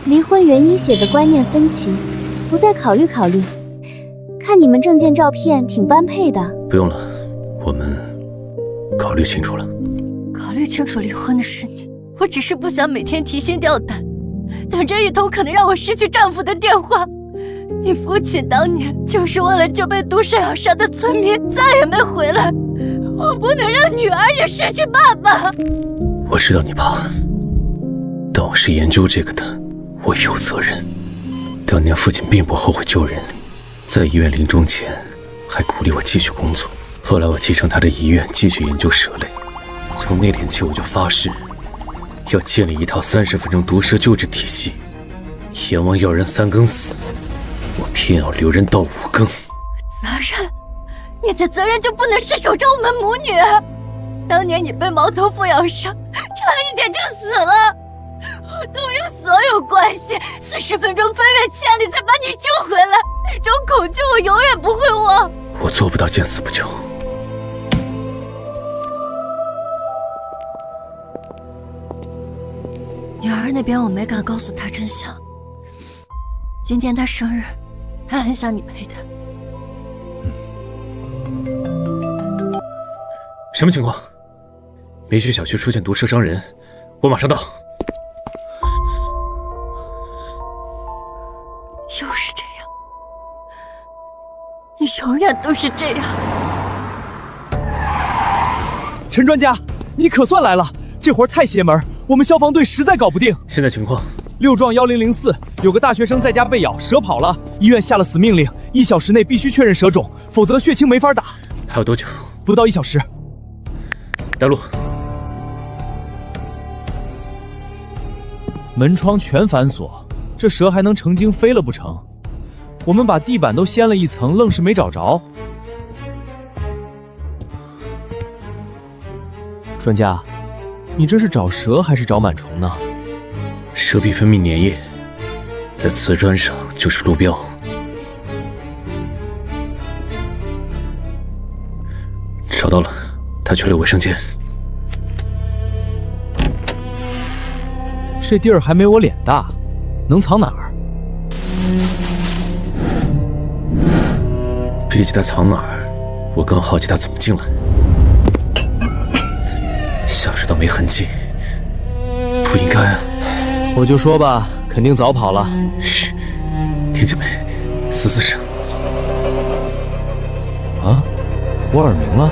离婚原因写的观念分歧，不再考虑考虑。看你们证件照片挺般配的。不用了，我们考虑清楚了。考虑清楚离婚的是你，我只是不想每天提心吊胆，等着一通可能让我失去丈夫的电话。你父亲当年就是为了救被毒蛇咬伤的村民，再也没回来。我不能让女儿也失去爸爸。我知道你怕，但我是研究这个的，我有责任。当年父亲并不后悔救人，在医院临终前还鼓励我继续工作。后来我继承他的遗愿，继续研究蛇类。从那天起，我就发誓要建立一套30分钟毒蛇救治体系。阎王要人3更死，我偏要留人到5更。责任？你的责任就不能是守着我们母女？当年你被猫头鹰咬伤，差一点就死了，我动用所有关系，40分钟飞越千里才把你救回来，那种恐惧我永远不会忘。我做不到见死不救。女儿那边我没敢告诉她真相，今天她生日，她很想你陪她。什么情况？梅区小区出现毒蛇伤人，我马上到。又是这样，你永远都是这样。陈专家，你可算来了，这活儿太邪门，我们消防队实在搞不定。现在情况？6幢1004，有个大学生在家被咬，蛇跑了，医院下了死命令，1小时内必须确认蛇种，否则血清没法打。还有多久？不到1小时。带路。门窗全反锁，这蛇还能成精飞了不成？我们把地板都掀了一层，愣是没找着。专家，你这是找蛇还是找螨虫呢？蛇皮分泌粘液，在瓷砖上就是路标。找到了，他去了卫生间。这地儿还没我脸大，能藏哪儿？比起他藏哪儿，我更好奇他怎么进来。下水道没痕迹，不应该啊。我就说吧，肯定早跑了。嘘，听见没？嘶嘶声。啊，我耳鸣了。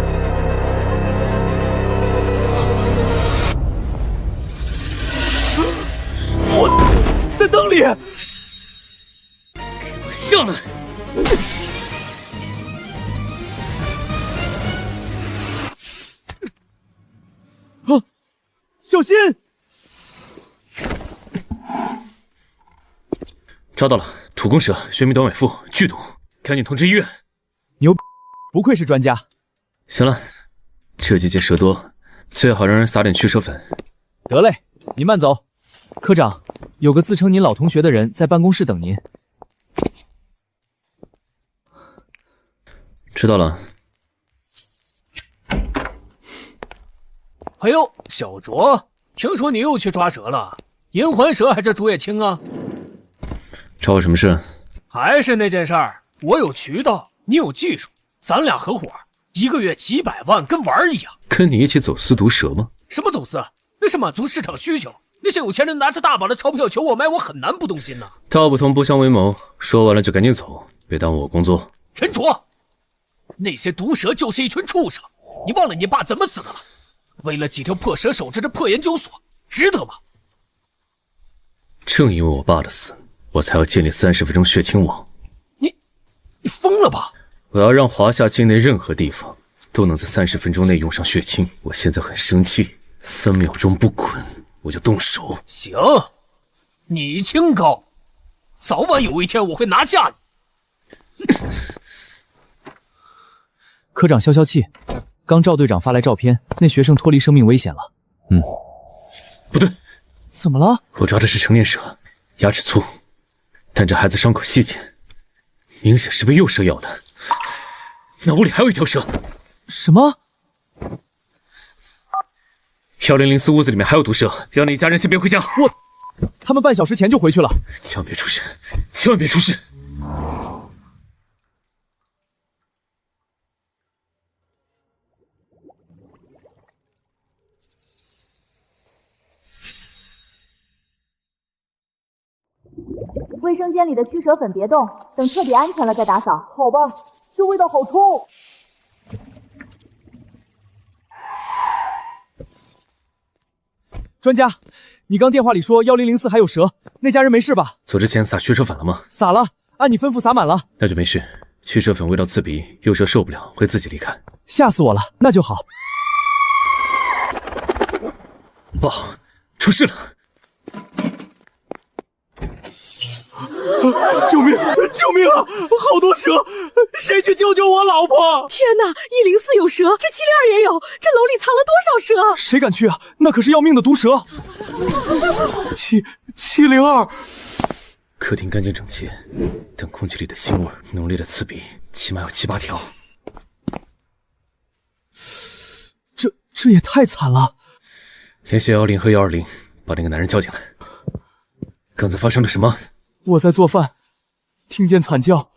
在灯里！给我下来！啊，小心！抓到了，土公蛇，玄冥短尾蝠，剧毒，赶紧通知医院。牛，不愧是专家。行了，这季节蛇多，最好让人撒点驱蛇粉。得嘞，您慢走。科长，有个自称您老同学的人在办公室等您。知道了。哎呦，小卓，听说你又去抓蛇了？银环蛇还是竹叶青啊？找我什么事？还是那件事儿，我有渠道，你有技术，咱俩合伙，1个月几百万，跟玩儿一样。跟你一起走私毒蛇吗？什么走私？那是满足市场需求。那些有钱人拿着大把的钞票求我买，我很难不动心呐。道不同不相为谋，说完了就赶紧走，别耽误我工作。陈卓，那些毒蛇就是一群畜生，你忘了你爸怎么死的了？为了几条破蛇守着这破研究所，值得吗？正因为我爸的死，我才要建立30分钟血清网。你疯了吧？我要让华夏境内任何地方都能在30分钟内用上血清。我现在很生气，3秒钟不滚我就动手。行，你清高，早晚有一天我会拿下你。科长消消气，刚赵队长发来照片，那学生脱离生命危险了。不对，怎么了？我抓的是成年蛇，牙齿粗，但这孩子伤口细浅，明显是被幼蛇咬的。那屋里还有一条蛇。什么？1004屋子里面还有毒蛇，让你一家人先别回家。他们半小时前就回去了。千万别出事，千万别出事！卫生间里的驱蛇粉别动，等彻底安全了再打扫。好吧，这味道好冲。专家，你刚电话里说1004还有蛇，那家人没事吧？走之前撒驱蛇粉了吗？撒了，按你吩咐撒满了。那就没事。驱蛇粉味道刺鼻，幼蛇受不了会自己离开。吓死我了，那就好。不好，出事了！救命！救命啊！好多蛇，谁去救救我老婆？天哪，104有蛇，这702也有，这楼里藏了多少蛇？谁敢去啊？那可是要命的毒蛇。702。客厅干净整洁，但空气里的腥味浓烈的刺鼻，起码有7、8条。这也太惨了！联系110和120，把那个男人叫进来。刚才发生了什么？我在做饭，听见惨叫，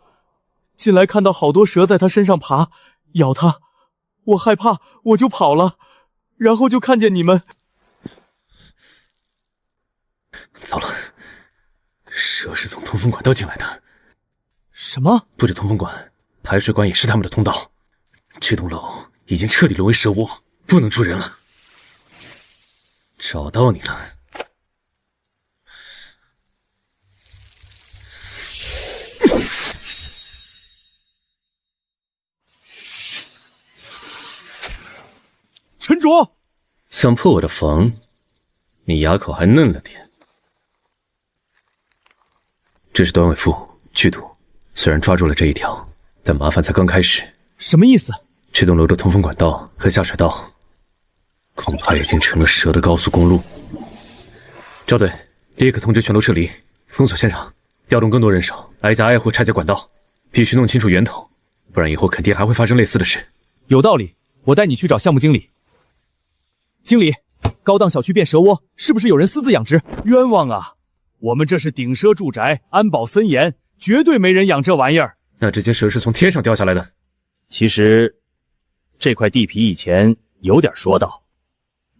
进来看到好多蛇在他身上爬，咬他，我害怕，我就跑了，然后就看见你们。糟了，蛇是从通风管道进来的。什么？不止通风管，排水管也是他们的通道。这栋楼已经彻底沦为蛇窝，不能住人了。找到你了。陈主，想破我的防，你牙口还嫩了点。这是短尾蝠剧毒，虽然抓住了这一条，但麻烦才刚开始。什么意思？这栋楼的通风管道和下水道，恐怕已经成了蛇的高速公路。赵队，立刻通知全楼撤离，封锁现场，调动更多人手，挨家挨户拆解管道，必须弄清楚源头，不然以后肯定还会发生类似的事。有道理，我带你去找项目经理。经理，高档小区变蛇窝，是不是有人私自养殖？冤枉啊！我们这是顶奢住宅，安保森严，绝对没人养这玩意儿。那这些蛇是从天上掉下来的？其实，这块地皮以前有点说道，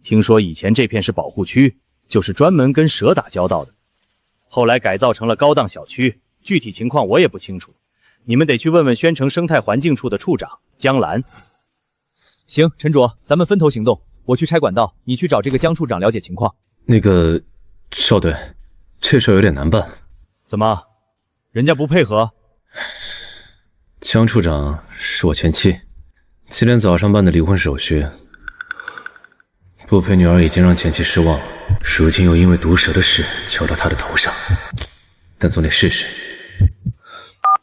听说以前这片是保护区，就是专门跟蛇打交道的。后来改造成了高档小区，具体情况我也不清楚，你们得去问问宣城生态环境处的处长江兰。行，陈主，咱们分头行动。我去拆管道，你去找这个江处长了解情况。那个，少队，这事有点难办。怎么，人家不配合？江处长是我前妻，今天早上办的离婚手续，不陪女儿已经让前妻失望了，如今又因为毒蛇的事敲到她的头上，但总得试试。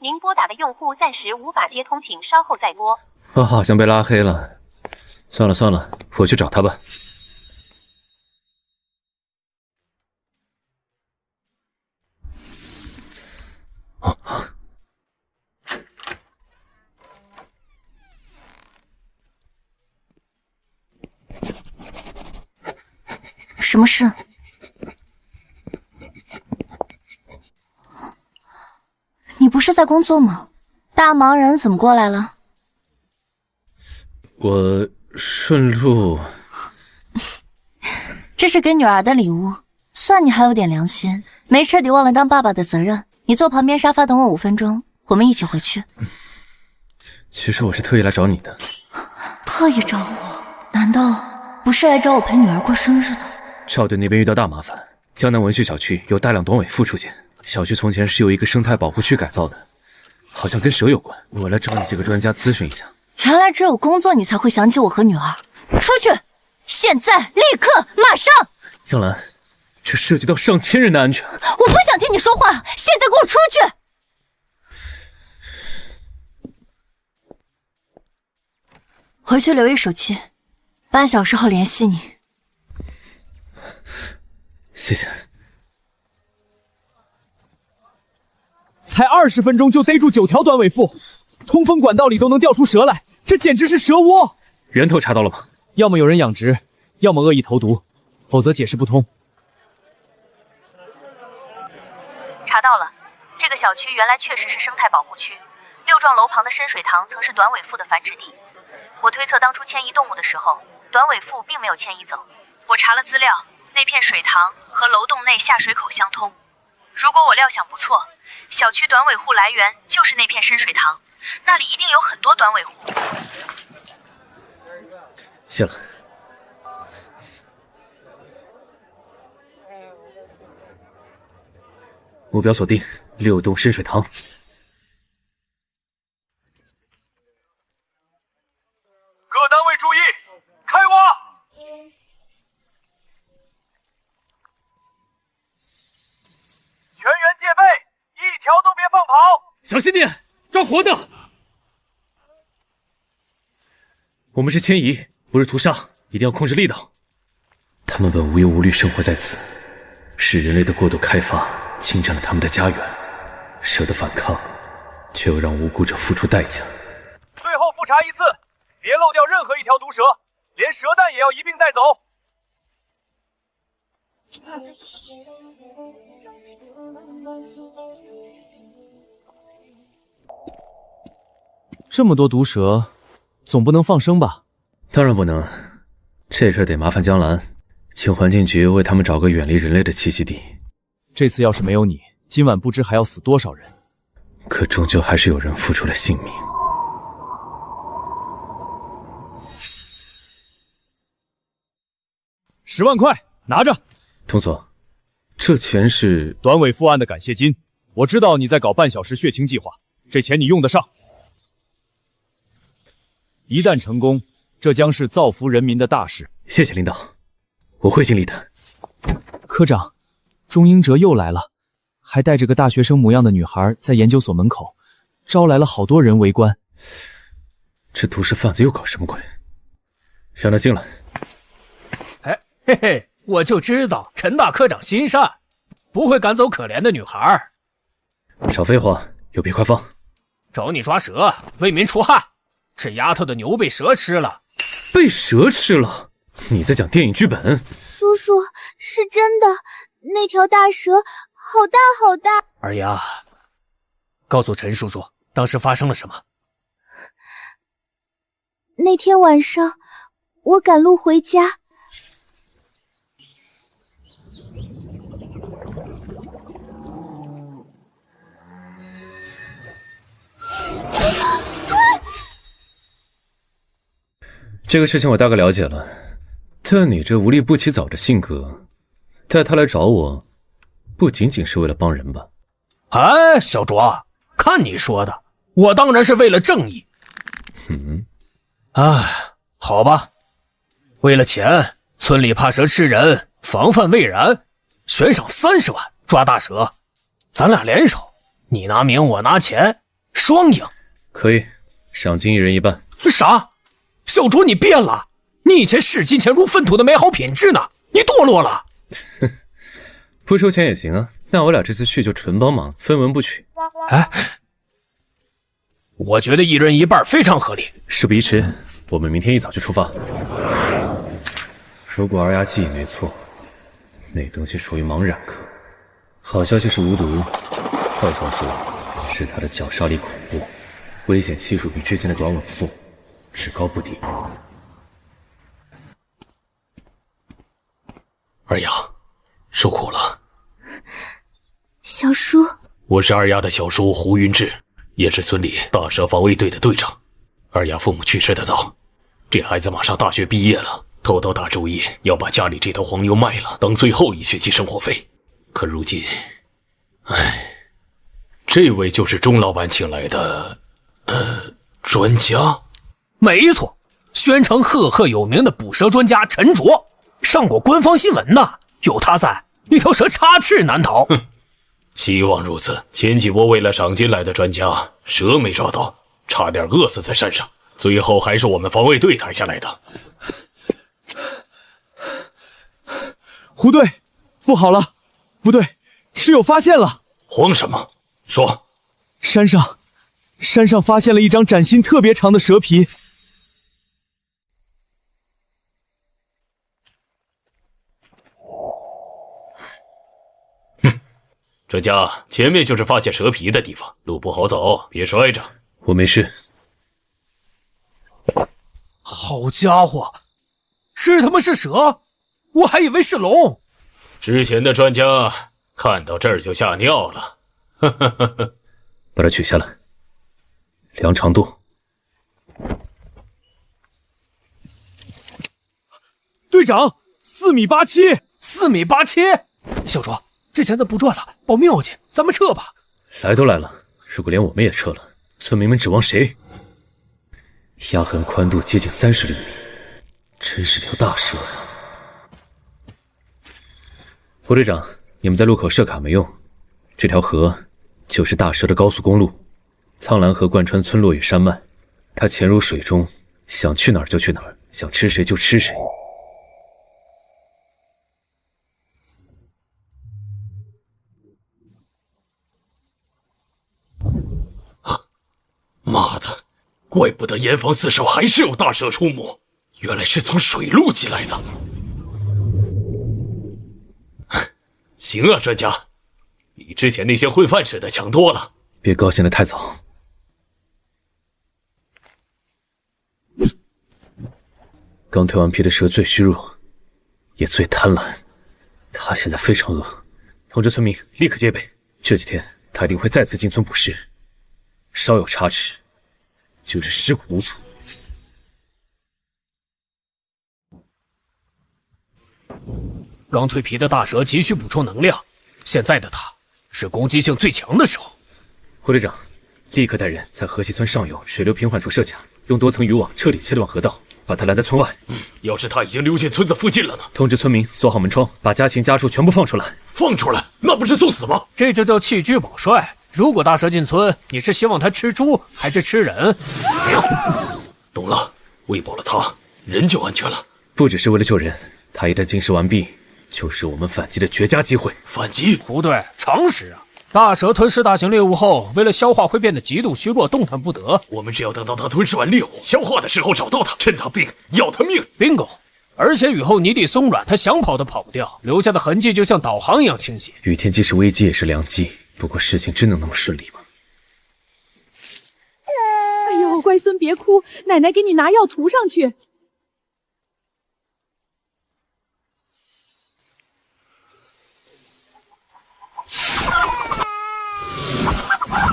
您拨打的用户暂时无法接通，请稍后再拨。我好像被拉黑了。算了算了，我去找他吧。什么事？你不是在工作吗？大忙人怎么过来了？我顺路。这是给女儿的礼物，算你还有点良心，没彻底忘了当爸爸的责任。你坐旁边沙发等我5分钟，我们一起回去。其实我是特意来找你的。特意找我？难道不是来找我陪女儿过生日的？赵队那边遇到大麻烦，江南文旭小区有大量短尾蝠出现。小区从前是由一个生态保护区改造的，好像跟蛇有关。我来找你这个专家咨询一下。原来只有工作你才会想起我和女儿。出去！现在，立刻，马上！江兰，这涉及到上千人的安全。我不想听你说话，现在给我出去！回去留一手机，半小时后联系你。谢谢。才20分钟就逮住9条短尾蝠，通风管道里都能调出蛇来，这简直是蛇窝！源头查到了吗？要么有人养殖，要么恶意投毒，否则解释不通。查到了，这个小区原来确实是生态保护区，六幢楼旁的深水塘曾是短尾兔的繁殖地。我推测当初迁移动物的时候，短尾兔并没有迁移走。我查了资料，那片水塘和楼洞内下水口相通。如果我料想不错，小区短尾兔来源就是那片深水塘，那里一定有很多短尾兔。谢了。目标锁定6栋深水塘。各单位注意，开挖！全员戒备，一条都别放跑！小心点，抓活的！我们是迁移，不是屠杀，一定要控制力道。他们本无忧无虑生活在此，是人类的过度开发侵占了他们的家园，蛇的反抗却又让无辜者付出代价。最后复查一次，别漏掉任何一条毒蛇，连蛇蛋也要一并带走。这么多毒蛇，总不能放生吧？当然不能，这事得麻烦江兰，请环境局为他们找个远离人类的栖息地。这次要是没有你，今晚不知还要死多少人。可终究还是有人付出了性命。10万块，拿着。童总，这钱是短尾副案的感谢金。我知道你在搞半小时血清计划，这钱你用得上。一旦成功，这将是造福人民的大事。谢谢领导，我会尽力的。科长，钟英哲又来了，还带着个大学生模样的女孩在研究所门口，招来了好多人围观。这毒蛇贩子又搞什么鬼？让他进来。哎，嘿嘿，我就知道陈大科长心善，不会赶走可怜的女孩。少废话，有屁快放！找你抓蛇，为民除害。这丫头的牛被蛇吃了。被蛇吃了？你在讲电影剧本？叔叔，是真的，那条大蛇好大好大。二丫，告诉陈叔叔，当时发生了什么？那天晚上，我赶路回家。这个事情我大概了解了，但你这无利不起早的性格，带他来找我，不仅仅是为了帮人吧？哎，小卓，看你说的，我当然是为了正义。哎，好吧，为了钱，村里怕蛇吃人，防范未然，悬赏30万抓大蛇，咱俩联手，你拿名我拿钱，双赢。可以，赏金1人1半。啥？小卓，你变了！你以前视金钱如粪土的美好品质呢，你堕落了。不收钱也行啊，那我俩这次去就纯帮忙，分文不取。哎，我觉得1人1半非常合理。事不宜迟，我们明天一早就出发。如果二丫记忆没错，那东西属于茫然科。好消息是无毒，坏消息是它的绞杀力恐怖，危险系数比之前的短吻腹只高不低。二丫，受苦了。小叔，我是二丫的小叔胡云志，也是村里大蛇防卫队的队长。二丫父母去世的早，这孩子马上大学毕业了，偷偷打主意要把家里这头黄牛卖了，当最后1学期生活费。可如今，这位就是钟老板请来的，专家。没错，宣城赫赫有名的捕蛇专家陈卓，上过官方新闻呢。有他在，那条蛇插翅难逃。希望如此。前几波为了赏金来的专家，蛇没抓到，差点饿死在山上，最后还是我们防卫队抬下来的。胡队，不好了，不对，室友发现了。慌什么？说。山上发现了一张崭新特别长的蛇皮。专家，前面就是发现蛇皮的地方，路不好走，别摔着。我没事。好家伙，这他妈是蛇，我还以为是龙。之前的专家看到这儿就吓尿了。把它取下来，量长度。队长，4.87米。小卓，这钱咱不赚了，保命要紧，咱们撤吧。来都来了，如果连我们也撤了，村民们指望谁？压痕宽度接近30厘米，真是条大蛇呀！胡队长，你们在路口设卡没用，这条河就是大蛇的高速公路，苍蓝河贯穿村落与山脉，它潜入水中，想去哪儿就去哪儿，想吃谁就吃谁。妈的，怪不得严防死守还是有大蛇出没，原来是从水路进来的。行啊，专家，比之前那些混饭吃的强多了。别高兴得太早。刚蜕完皮的蛇最虚弱，也最贪婪，它现在非常饿。通知村民立刻戒备，这几天它一定会再次进村捕食，稍有差池，就是尸骨无存。刚蜕皮的大蛇急需补充能量，现在的它是攻击性最强的时候。胡队长，立刻带人在河西村上游水流平缓处设卡，用多层渔网彻底切断河道，把它拦在村外。要是他已经溜进村子附近了呢？通知村民锁好门窗，把家禽家畜全部放出来。放出来？那不是送死吗？这就叫弃车保帅。如果大蛇进村，你是希望它吃猪还是吃人？懂了，喂饱了它，人就安全了。不只是为了救人，它一旦进食完毕，就是我们反击的绝佳机会。反击？不对，常识啊！大蛇吞噬大型猎物后，为了消化会变得极度虚弱，动弹不得。我们只要等到它吞噬完猎物，消化的时候找到它，趁它病，要它命。bingo！ 而且雨后泥地松软，它想跑都跑不掉，留下的痕迹就像导航一样清晰。雨天既是危机也是良机，不过事情真能那么顺利吗？哎呦，乖孙别哭，奶奶给你拿药涂上去。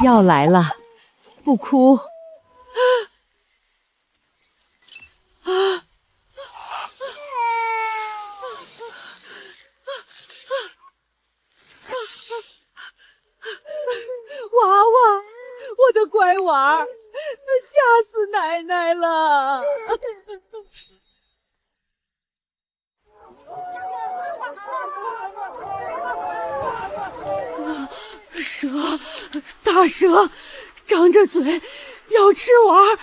药来了，不哭。娃娃，我的乖娃儿，吓死奶奶了！蛇，大蛇，张着嘴要吃娃儿，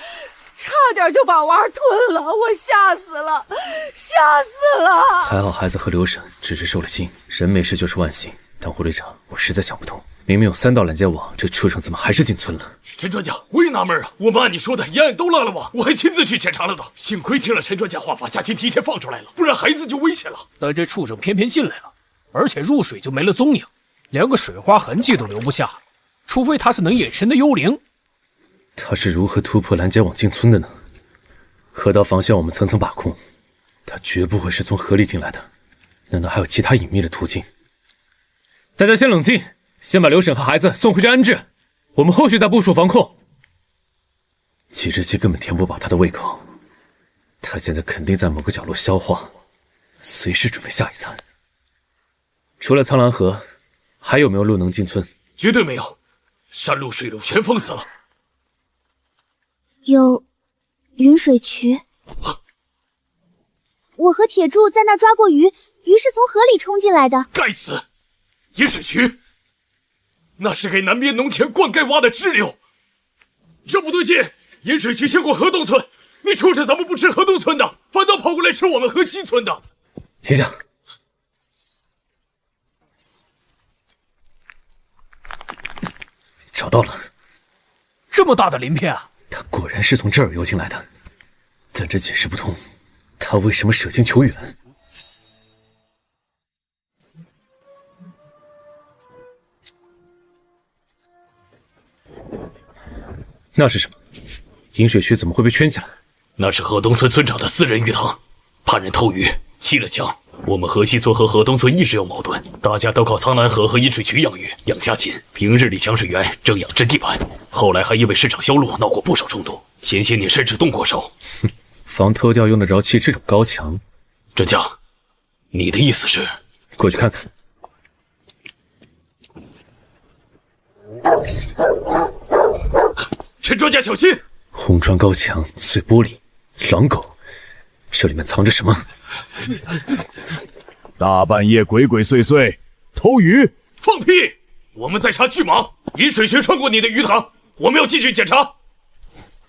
差点就把娃儿吞了，我吓死了，吓死了！还好孩子和刘婶只是受了惊，人没事就是万幸。但胡队长，我实在想不通，明明有3道拦截网，这畜生怎么还是进村了？陈专家，我也纳闷啊，我们按你说的一按都拉了网，我还亲自去检查了的。幸亏听了陈专家话，把家禽提前放出来了，不然孩子就危险了。但这畜生偏偏进来了，而且入水就没了踪影，连个水花痕迹都留不下，除非他是能隐身的幽灵。他是如何突破拦截网进村的呢？河道防线我们层层把控，他绝不会是从河里进来的。难道还有其他隐秘的途径？大家先冷静，先把刘婶和孩子送回去安置，我们后续再部署防控。几只鸡根本填不饱他的胃口，他现在肯定在某个角落消化，随时准备下一餐。除了苍蓝河，还有没有路能进村？绝对没有，山路水路全封死了。有云水渠，我和铁柱在那儿抓过鱼，鱼是从河里冲进来的。该死！饮水渠，那是给南边农田灌溉挖的支流。这不对劲，饮水渠先过河东村，你畜生怎么不吃河东村的，反倒跑过来吃我们河西村的？停下！找到了，这么大的鳞片啊！他果然是从这儿游进来的，但这解释不通，他为什么舍近求远？那是什么？饮水区怎么会被圈起来？那是河东村村长的私人鱼塘，怕人偷鱼，砌了墙。我们河西村和河东村一直有矛盾，大家都靠苍南河和饮水渠养鱼养家禽，平日里抢水源争养殖地盘。后来还因为市场销路闹过不少冲突，前些年甚至动过手。防偷钓用得着砌这种高墙？专家，你的意思是？过去看看。陈专家小心！红砖高墙碎玻璃，狼狗，这里面藏着什么？大半夜鬼鬼祟祟，偷鱼！放屁！我们在查巨蟒，饮水渠穿过你的鱼塘，我们要进去检查。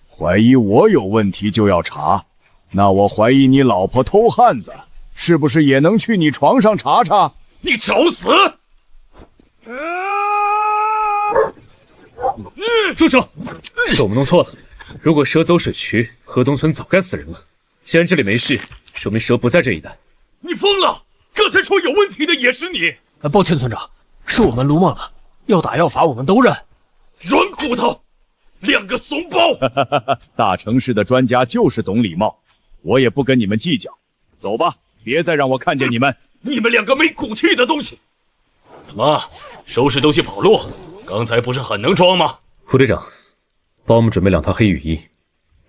怀疑我有问题就要查，那我怀疑你老婆偷汉子，是不是也能去你床上查查？你找死！住手！是我们弄错了。如果蛇走水渠，河东村早该死人了。既然这里没事，说明蛇不在这一带。你疯了！刚才说有问题的也是你。抱歉，村长，是我们鲁莽了，要打要罚我们都认。软骨头，两个怂包！大城市的专家就是懂礼貌，我也不跟你们计较。走吧，别再让我看见你们。你们两个没骨气的东西！怎么，收拾东西跑路？刚才不是很能装吗？胡队长，帮我们准备2套黑雨衣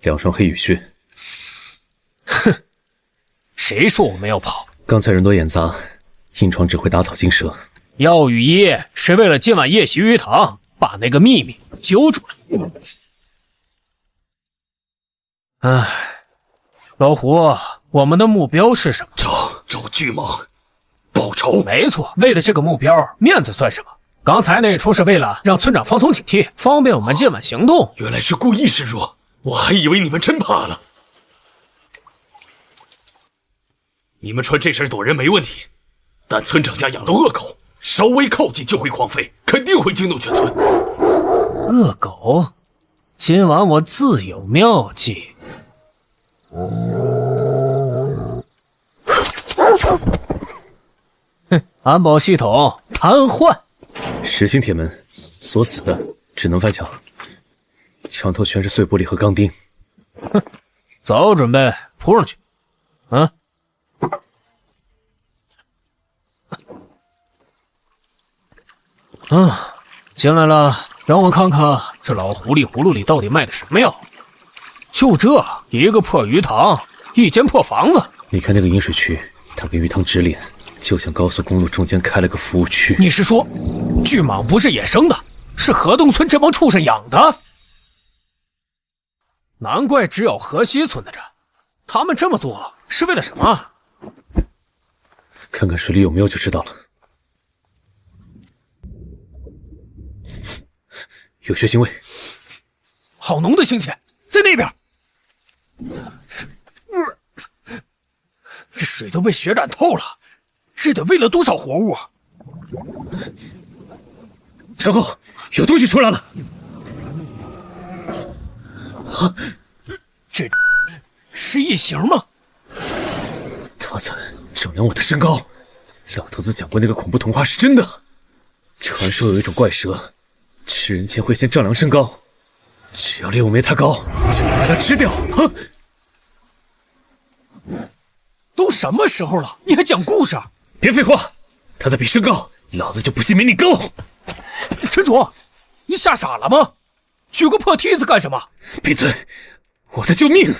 ，2双黑雨靴。哼，谁说我们要跑？刚才人多眼杂，硬闯只会打草惊蛇。要雨衣是为了今晚夜袭鱼塘，把那个秘密揪出来。唉，老胡，我们的目标是什么？找巨蟒，报仇。没错，为了这个目标，面子算什么？刚才那一出是为了让村长放松警惕，方便我们今晚行动。原来是故意示弱，我还以为你们真怕了。你们穿这身躲人没问题，但村长家养了恶狗，稍微靠近就会狂吠，肯定会惊动全村。恶狗，今晚我自有妙计。哼，安保系统瘫痪。实心铁门锁死的，只能翻墙。墙头全是碎玻璃和钢钉。哼，早准备扑上去。进来了，让我看看这老狐狸葫芦里到底卖的什么药。就这一个破鱼塘，一间破房子。你看那个饮水渠，它跟鱼塘直连，就像高速公路中间开了个服务区。你是说，巨蟒不是野生的，是河东村这帮畜生养的？难怪只有河西村的人，他们这么做是为了什么？看看水里有没有就知道了。有血腥味，好浓的腥气，在那边。这水都被血染透了，这得喂了多少活物啊！太后，有东西出来了！啊，这是异形吗？他在丈量我的身高。老头子讲过那个恐怖童话是真的，传说有一种怪蛇，吃人前会先丈量身高，只要猎物没他高，就能把它吃掉。都什么时候了，你还讲故事？别废话，他在比身高，老子就不信没你高。陈主，你吓傻了吗？举个破梯子干什么？闭嘴，我在救命。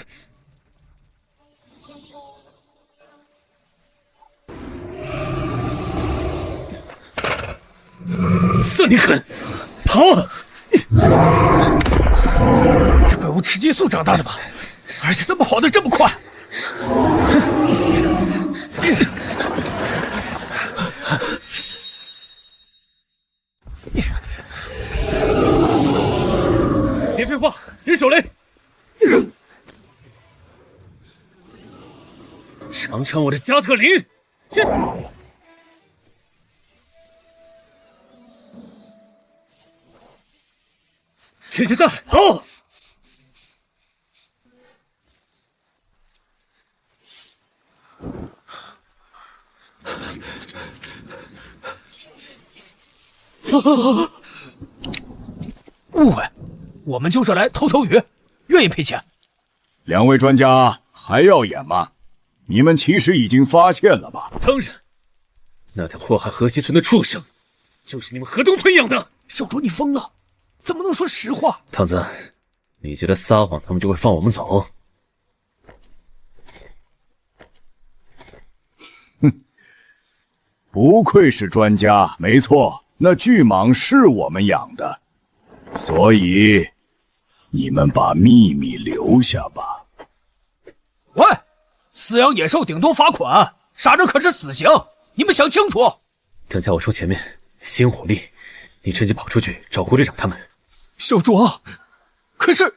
算你狠，跑！这怪物吃激素长大的吧？而且怎么跑得这么快？别废话，人手雷！尝尝我的加特林！趁现在，好！误会，我们就是来偷偷鱼，愿意赔钱。两位专家还要演吗？你们其实已经发现了吧？当然，那条祸害河西村的畜生，就是你们河东村养的。小卓，你疯了？怎么能说实话？胖子，你觉得撒谎他们就会放我们走？不愧是专家，没错，那巨蟒是我们养的，所以你们把秘密留下吧。喂，饲养野兽顶多罚款，杀人可是死刑，你们想清楚。等下我冲前面吸引火力，你趁机跑出去找胡队长他们。小卓，可是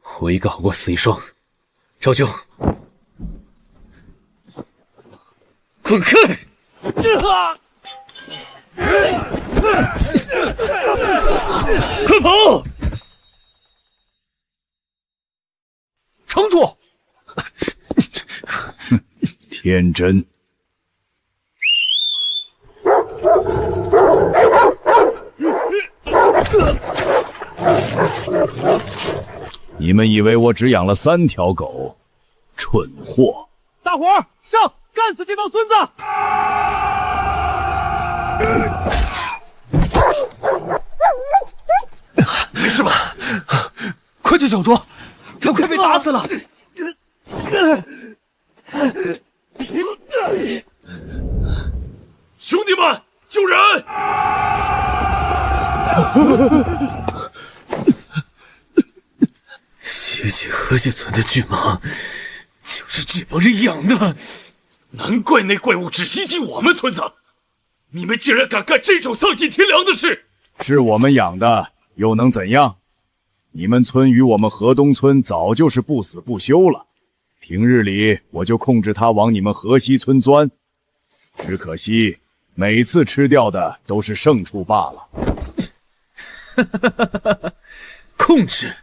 活一个好过死一双，照旧。滚开！快跑！撑住！天真。你们以为我只养了3条狗？蠢货！大伙儿上，干死这帮孙子！没事吧？快救小卓，他快被打死了！兄弟们，救人！邪气河西村的巨蟒，就是这帮人养的。难怪那怪物只袭击我们村子，你们竟然敢干这种丧尽天良的事！是我们养的，又能怎样？你们村与我们河东村早就是不死不休了。平日里我就控制它往你们河西村钻，只可惜每次吃掉的都是牲畜罢了。控制，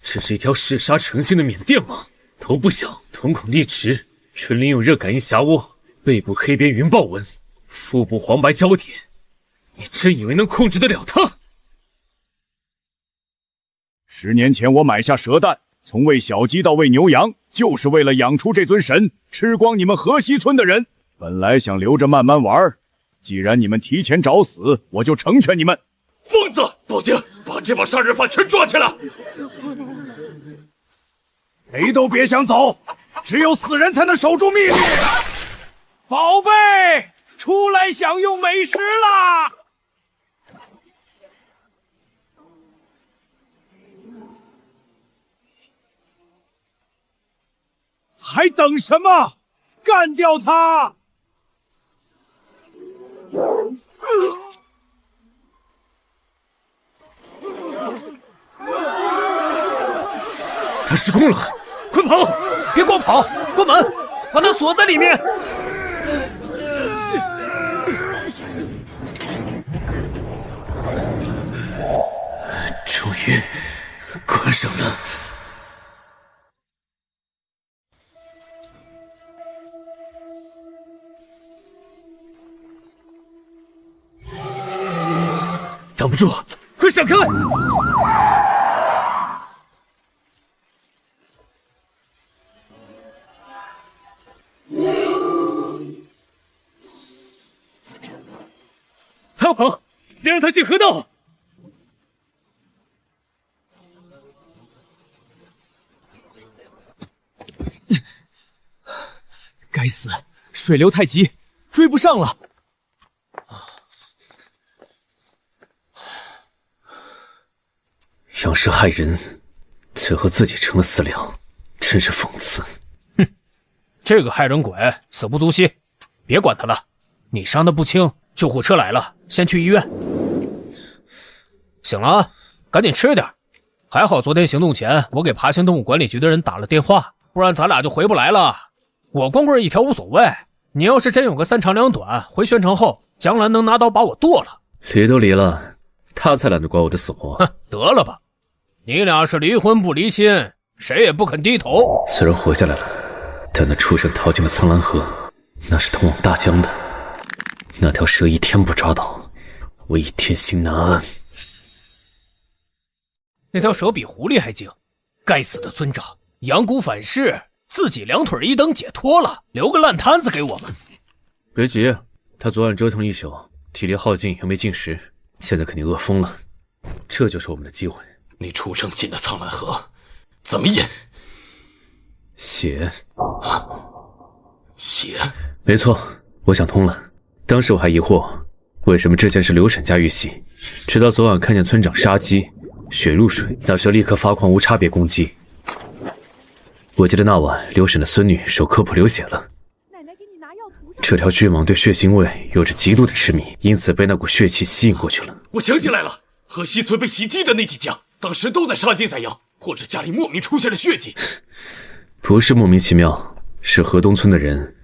这是一条嗜杀成性的缅甸蟒，头部小，瞳孔立直，唇鳞有热感应狭窝，背部黑边云豹纹，腹部黄白交点。你真以为能控制得了它？10年前我买下蛇蛋，从喂小鸡到喂牛羊，就是为了养出这尊神，吃光你们河西村的人。本来想留着慢慢玩，既然你们提前找死，我就成全你们。疯子，报警，把这帮杀人犯全抓起来！谁都别想走，只有死人才能守住秘密。宝贝，出来享用美食啦！还等什么？干掉他！他失控了，快跑！别光跑，关门，把他锁在里面。终于关上了。挡不住，快闪开！他跑，别让他进河道！该死，水流太急，追不上了。养蛇害人，最后自己成了饲料，真是讽刺。哼，这个害人鬼死不足惜，别管他了。你伤得不轻，救护车来了，先去医院。醒了啊，赶紧吃点。还好昨天行动前，我给爬行动物管理局的人打了电话，不然咱俩就回不来了。我光棍一条无所谓，你要是真有个3长2短，回宣城后，江兰能拿刀把我剁了。离都离了，他才懒得管我的死活。哼，得了吧，你俩是离婚不离心，谁也不肯低头。虽然活下来了，但那畜生逃进了苍兰河，那是通往大江的。那条蛇一天不抓到，我一天心难安。那条蛇比狐狸还精。该死的村长，养蛊反噬，自己两腿一蹬解脱了，留个烂摊子给我们。别急，他昨晚折腾一宿，体力耗尽又没进食，现在肯定饿疯了。这就是我们的机会。你出生进了苍兰河，怎么饮？血。血？没错，我想通了。当时我还疑惑，为什么之前是刘婶家玉玺，直到昨晚看见村长杀鸡，血入水，那蛇立刻发狂无差别攻击。我记得那晚刘婶的孙女手科普流血了。这条巨蟒对血腥味有着极度的痴迷，因此被那股血气吸引过去了。我想起来了，河西村被袭击的那几家，当时都在杀鸡宰羊，或者家里莫名出现了血迹。不是莫名其妙，是河东村的人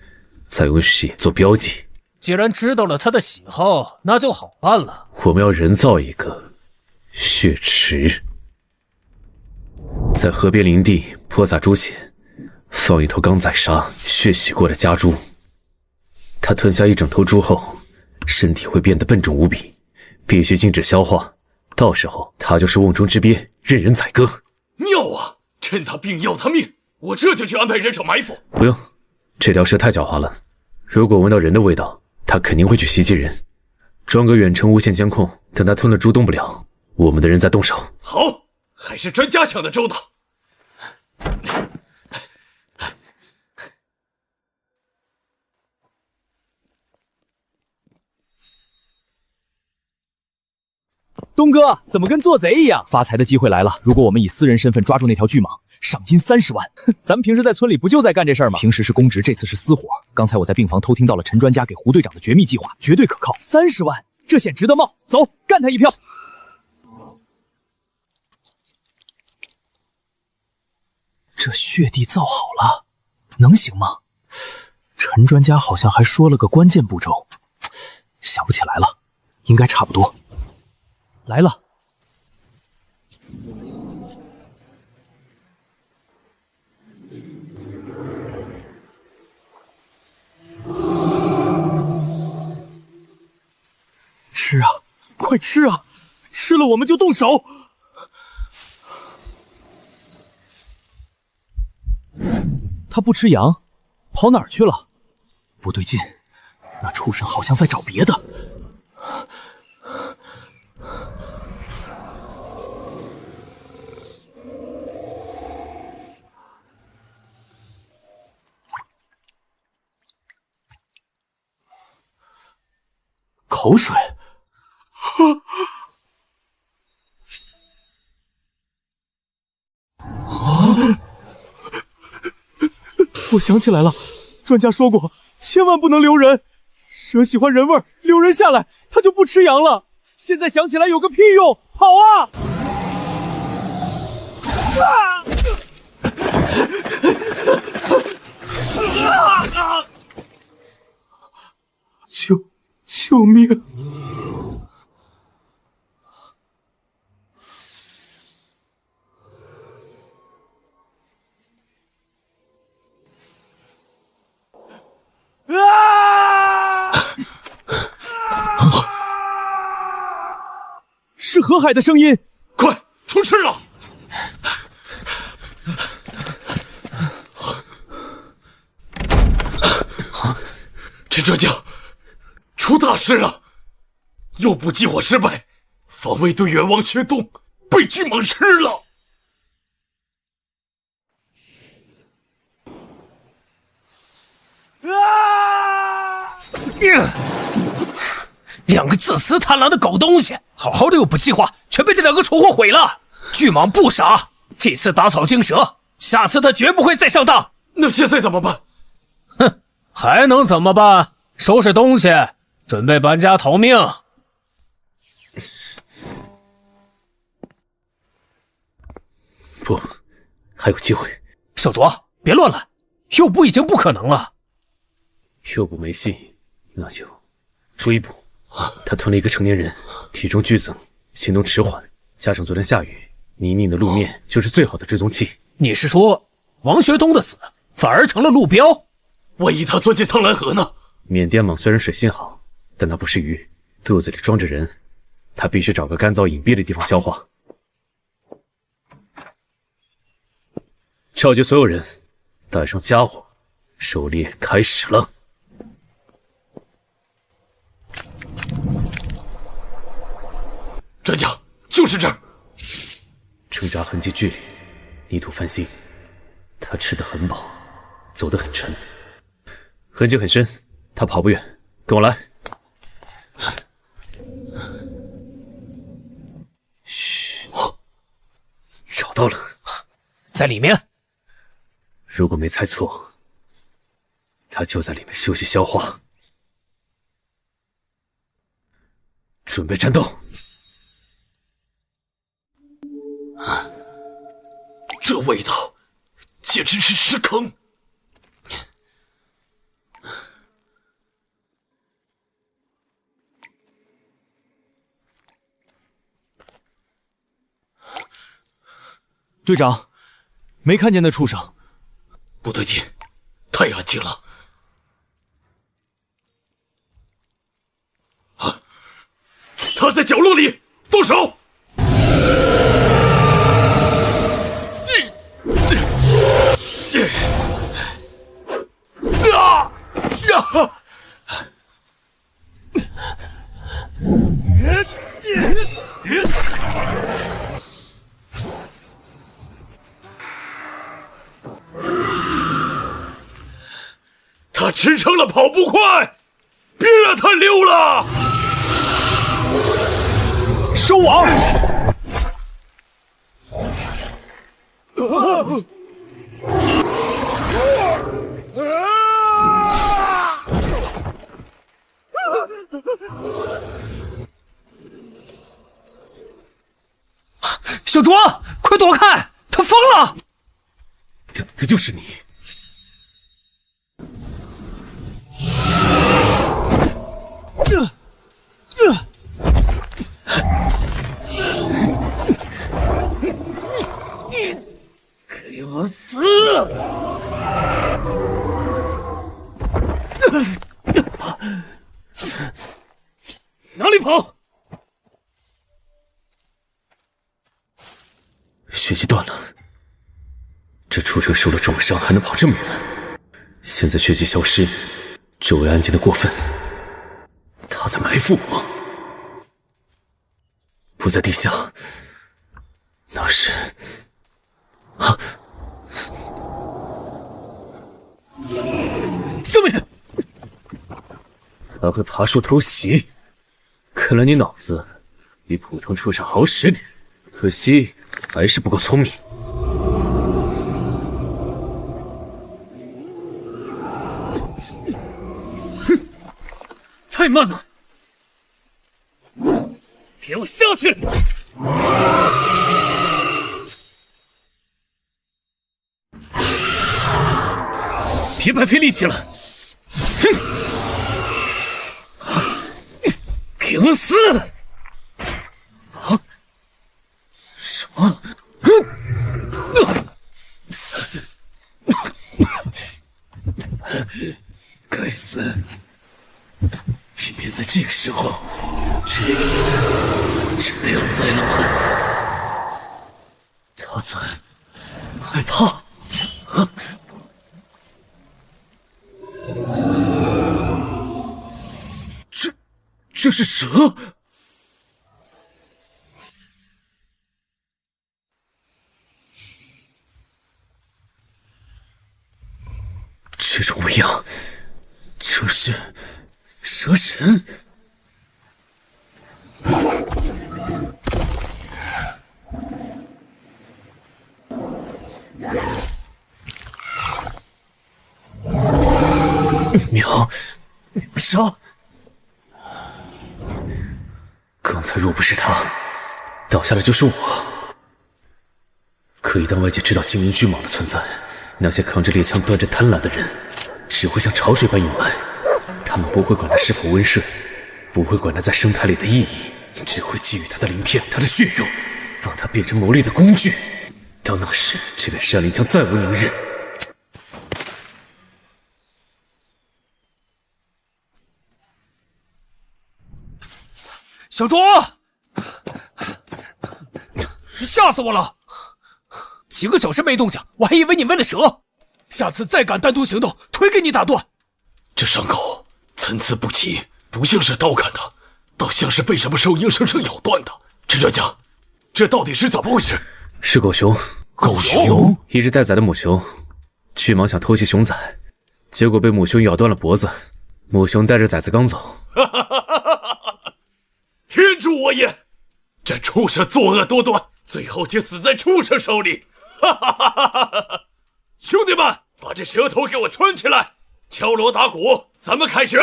在用血做标记。既然知道了他的喜好，那就好办了。我们要人造一个血池，在河边林地泼洒猪血，放一头刚宰杀、血洗过的家猪。他吞下一整头猪后，身体会变得笨重无比，必须禁止消化。到时候他就是瓮中之鳖，任人宰割。妙啊！趁他病要他命，我这就去安排人手埋伏。不用，这条蛇太狡猾了，如果闻到人的味道，他肯定会去袭击人。装个远程无线监控，等他吞了猪动不了，我们的人再动手。好，还是专家想的周到。东哥怎么跟做贼一样？发财的机会来了！如果我们以私人身份抓住那条巨蟒，赏金30万。咱们平时在村里不就在干这事儿吗？平时是公职，这次是私活。刚才我在病房偷听到了陈专家给胡队长的绝密计划，绝对可靠。30万，这险值得冒！走，干他一票！这血地造好了，能行吗？陈专家好像还说了个关键步骤，想不起来了，应该差不多。来了，吃啊，快吃啊！吃了我们就动手。他不吃羊，跑哪儿去了？不对劲，那畜生好像在找别的。口水，我想起来了，专家说过，千万不能留人。蛇喜欢人味儿，留人下来，它就不吃羊了。现在想起来有个屁用，跑啊！救命！是河海的声音，快出事了！陈专家，出大事了！诱捕计划失败，防卫队员王学东被巨蟒吃了。两个自私贪婪的狗东西，好好的诱捕计划全被这两个蠢货毁了。巨蟒不傻，这次打草惊蛇，下次他绝不会再上当。那现在怎么办？哼，还能怎么办？收拾东西，准备搬家逃命。不，还有机会。小卓，别乱来，诱捕已经不可能了。诱捕没戏，那就追捕。他吞了一个成年人，体重剧增，行动迟缓，加上昨天下雨，泥泞的路面就是最好的追踪器。你是说王学东的死反而成了路标？万一他钻进苍兰河呢？缅甸蟒虽然水性好，但它不是鱼，肚子里装着人，它必须找个干燥隐蔽的地方消化。召集所有人，带上家伙，狩猎开始了。专家，就是这儿。挣扎痕迹剧烈，泥土翻新，他吃得很饱，走得很沉，痕迹很深，他跑不远，跟我来。嘘，找到了，在里面。如果没猜错，他就在里面休息消化。准备战斗！这味道简直是尸坑。队长，没看见那畜生。不对劲，太安静了。啊！他在角落里，动手！他支撑了跑步快，别让他溜了！收网！小卓，快躲开！他疯了！等的就是你。给我死！哪里跑？血迹断了，这畜生受了重伤还能跑这么远？现在血迹消失，周围安静的过分，他在埋伏我。不在地下，那是啊！上面！还会爬树偷袭，看来你脑子比普通畜生好使点，可惜还是不够聪明。哼，太慢了！给我下去！别白费力气了！哼！给我死！啊？什么？该死！偏偏在这个时候，这次真的要栽了吗？他在害怕啊！这是蛇！这种模样，这是蛇神。秒杀！刚才若不是他，倒下的就是我。可一旦外界知道精灵巨蟒的存在，那些扛着猎枪、端着贪婪的人，只会像潮水般涌来。他们不会管它是否温顺，不会管它在生态里的意义，只会觊觎它的鳞片、它的血肉，把它变成谋利的工具。到那时，这片山林将再无宁日。小卓，吓死我了！几个小时没动静，我还以为你喂了蛇。下次再敢单独行动，腿给你打断。这伤口参差不齐，不像是刀砍的，倒像是被什么兽硬生生咬断的。陈专家，这到底是怎么回事？是狗熊。狗熊？一只待宰的母熊，巨蟒想偷袭熊崽，结果被母熊咬断了脖子。母熊带着崽子刚走。天助我也！这畜生作恶多端，最后竟死在畜生手里！兄弟们，把这蛇头给我穿起来，敲锣打鼓，咱们凯旋！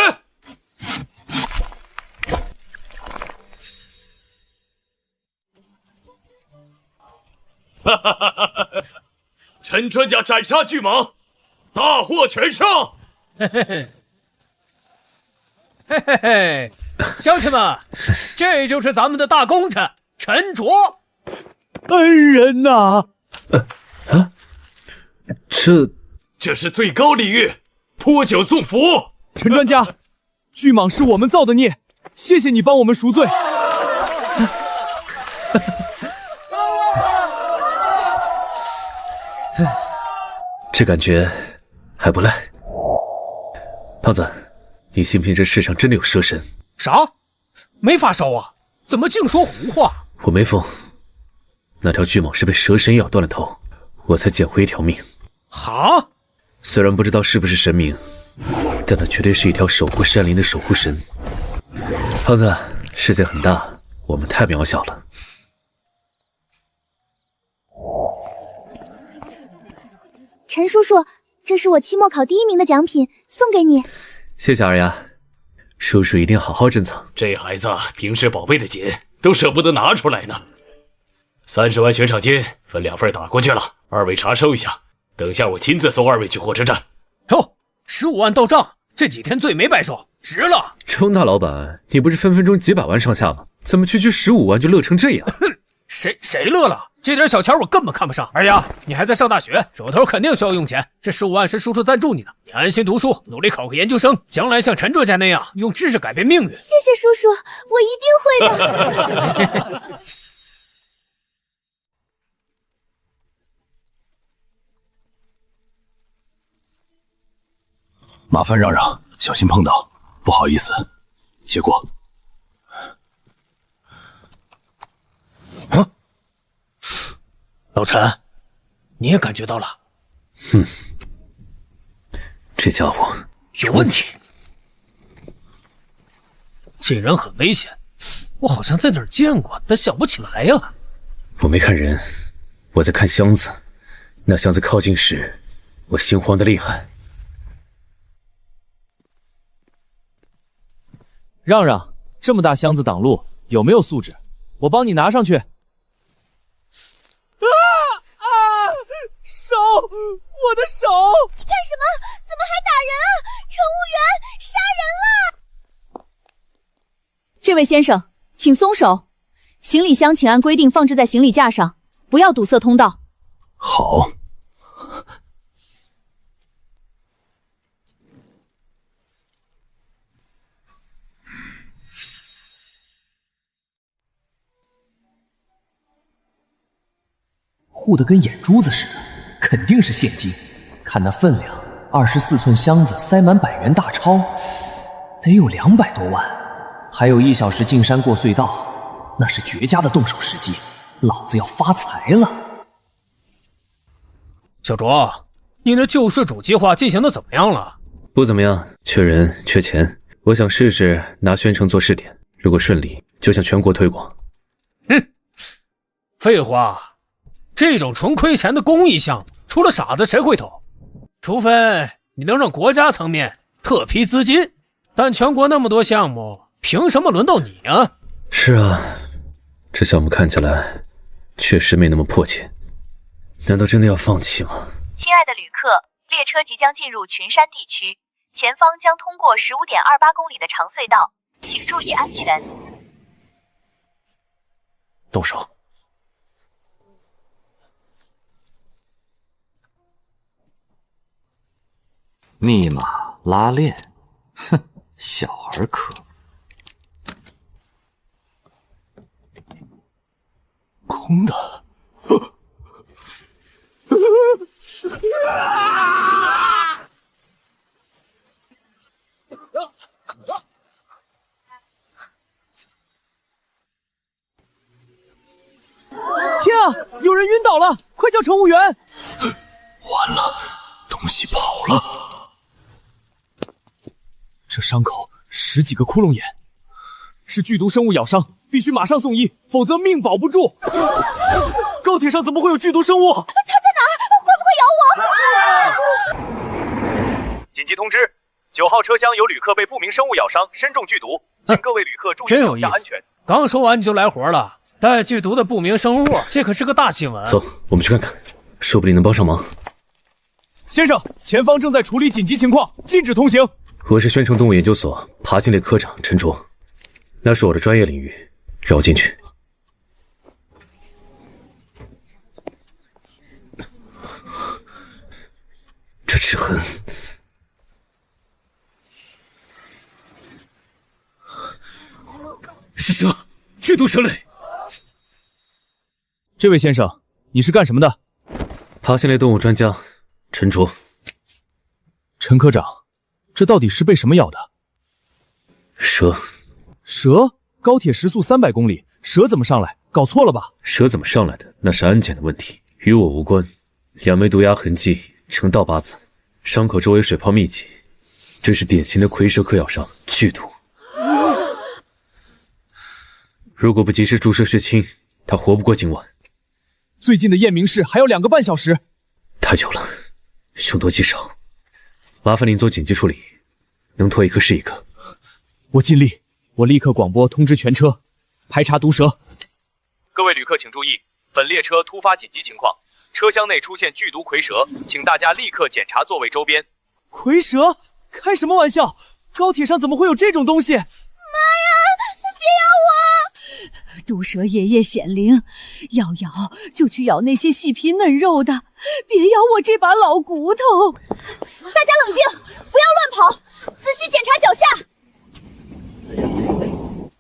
陈专家斩杀巨蟒，大获全胜！嘿嘿嘿，嘿嘿嘿，乡亲们，这就是咱们的大功臣陈卓，恩人呐！这是最高礼遇，泼酒送福。陈专家，巨蟒是我们造的孽，谢谢你帮我们赎罪。这感觉还不赖。胖子，你信不信这世上真的有蛇神？啥？没发烧啊？怎么净说胡话？我没疯，那条巨蟒是被蛇神咬断了头，我才捡回一条命。哈？虽然不知道是不是神明，但那绝对是一条守护山林的守护神。胖子，世界很大，我们太渺小了。陈叔叔，这是我期末考第1名的奖品，送给你。谢谢二丫，叔叔一定好好珍藏。这孩子平时宝贝的紧，都舍不得拿出来呢。30万悬赏金分2份打过去了，二位查收一下。等下我亲自送二位去火车站。哟，15万到账，这几天罪没白受，值了。钟大老板，你不是分分钟几百万上下吗？怎么区15万就乐成这样？哼，谁乐了？这点小钱我根本看不上。二丫，你还在上大学，手头肯定需要用钱。这15万是叔叔赞助你的，你安心读书，努力考个研究生，将来像陈专家那样用知识改变命运。谢谢叔叔，我一定会的。麻烦让让，小心碰到，不好意思。结果，老陈，你也感觉到了？哼，这家伙有问题。这人很危险，我好像在哪儿见过，但想不起来呀。我没看人，我在看箱子。那箱子靠近时，我心慌的厉害。让让，这么大箱子挡路，有没有素质？我帮你拿上去。手，我的手！干什么？怎么还打人啊？乘务员，杀人了！这位先生，请松手。行李箱请按规定放置在行李架上，不要堵塞通道。好。护得跟眼珠子似的，肯定是现金。看那分量，24寸箱子塞满100元大钞，得有200多万。还有1小时进山过隧道，那是绝佳的动手时机。老子要发财了！小卓，你那救世主计划进行的怎么样了？不怎么样，缺人缺钱。我想试试拿宣城做试点，如果顺利，就向全国推广。废话。这种纯亏钱的公益项目，除了傻子谁会投？除非你能让国家层面特批资金，但全国那么多项目，凭什么轮到你啊？是啊，这项目看起来确实没那么迫切，难道真的要放弃吗？亲爱的旅客，列车即将进入群山地区，前方将通过15.28公里的长隧道，请注意安全。动手。密码拉链，哼，小儿科。空的，天啊！有人晕倒了，快叫乘务员！完了，东西跑了。这伤口10几个窟窿眼，是剧毒生物咬伤，必须马上送医，否则命保不住。高铁上怎么会有剧毒生物？他在哪儿？会不会咬我？紧急通知！9号车厢有旅客被不明生物咬伤，身中剧毒，请各位旅客注意手下安全。刚说完你就来活了，带剧毒的不明生物，这可是个大新闻。走，我们去看看，说不定能帮上忙。先生，前方正在处理紧急情况，禁止通行。我是宣城动物研究所爬行类科长陈卓，那是我的专业领域，让我进去。这齿痕是蛇，剧毒蛇类。这位先生，你是干什么的？爬行类动物专家陈卓。陈科长，这到底是被什么咬的？蛇。蛇？高铁时速300公里，蛇怎么上来？搞错了吧？蛇怎么上来的？那是安检的问题，与我无关。2枚毒牙痕迹呈倒八字，伤口周围水泡密集，这是典型的蝰蛇科咬伤，剧毒。如果不及时注射血清，他活不过今晚。最近的验明室还要2个半小时，太久了，凶多吉少。麻烦您做紧急处理，能拖一个是一个。我尽力。我立刻广播通知全车，排查毒蛇。各位旅客请注意，本列车突发紧急情况，车厢内出现剧毒蝰蛇，请大家立刻检查座位周边。蝰蛇？开什么玩笑？高铁上怎么会有这种东西？妈呀！别咬我！毒蛇爷爷显灵，要咬就去咬那些细皮嫩肉的，别咬我这把老骨头。大家冷静，不要乱跑，仔细检查脚下。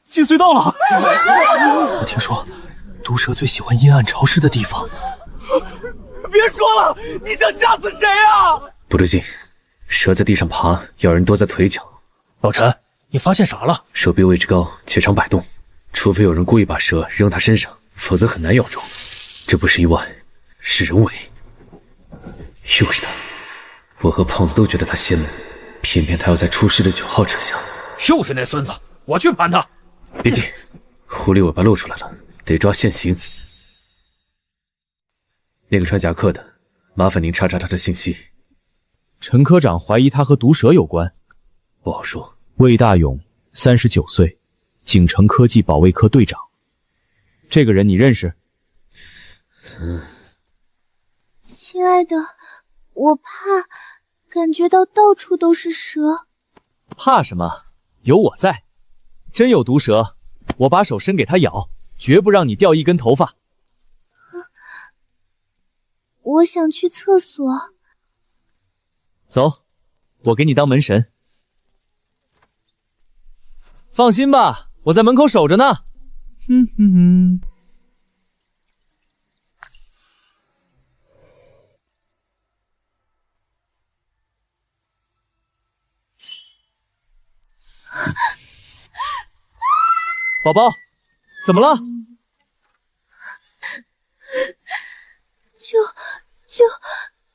进隧道了！我听说，毒蛇最喜欢阴暗潮湿的地方。别说了，你想吓死谁啊？不对劲，蛇在地上爬，咬人多在腿脚。老陈，你发现啥了？手臂位置高且常摆动，除非有人故意把蛇扔他身上，否则很难咬中。这不是意外，是人为。又是他，我和胖子都觉得他邪门，偏偏他要在出事的9号车厢。又是那孙子，我去盘他。别急，狐狸尾巴露出来了，得抓现行。那个穿夹克的，麻烦您查查他的信息。陈科长怀疑他和毒蛇有关，不好说。魏大勇，39岁，景城科技保卫科队长。这个人你认识？亲爱的，我怕，感觉到到处都是蛇。怕什么？有我在。真有毒蛇，我把手伸给他咬，绝不让你掉一根头发。我想去厕所。走，我给你当门神。放心吧，我在门口守着呢。哼哼哼。宝宝，怎么了？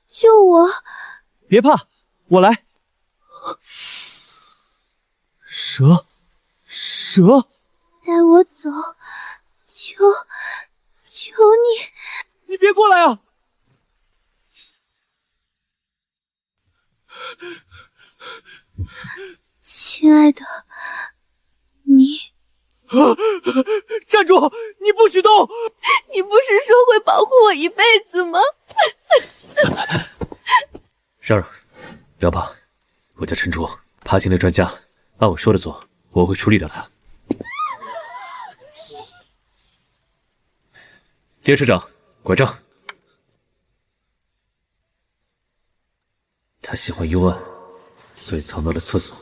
救我！别怕，我来。蛇，带我走，求你！你别过来啊！亲爱的，你。站住！你不许动！你不是说会保护我一辈子吗？让让，不要怕，我叫陈卓，爬行类专家，按我说的做，我会处理掉他。列车长，拐杖。他喜欢幽暗，所以藏到了厕所。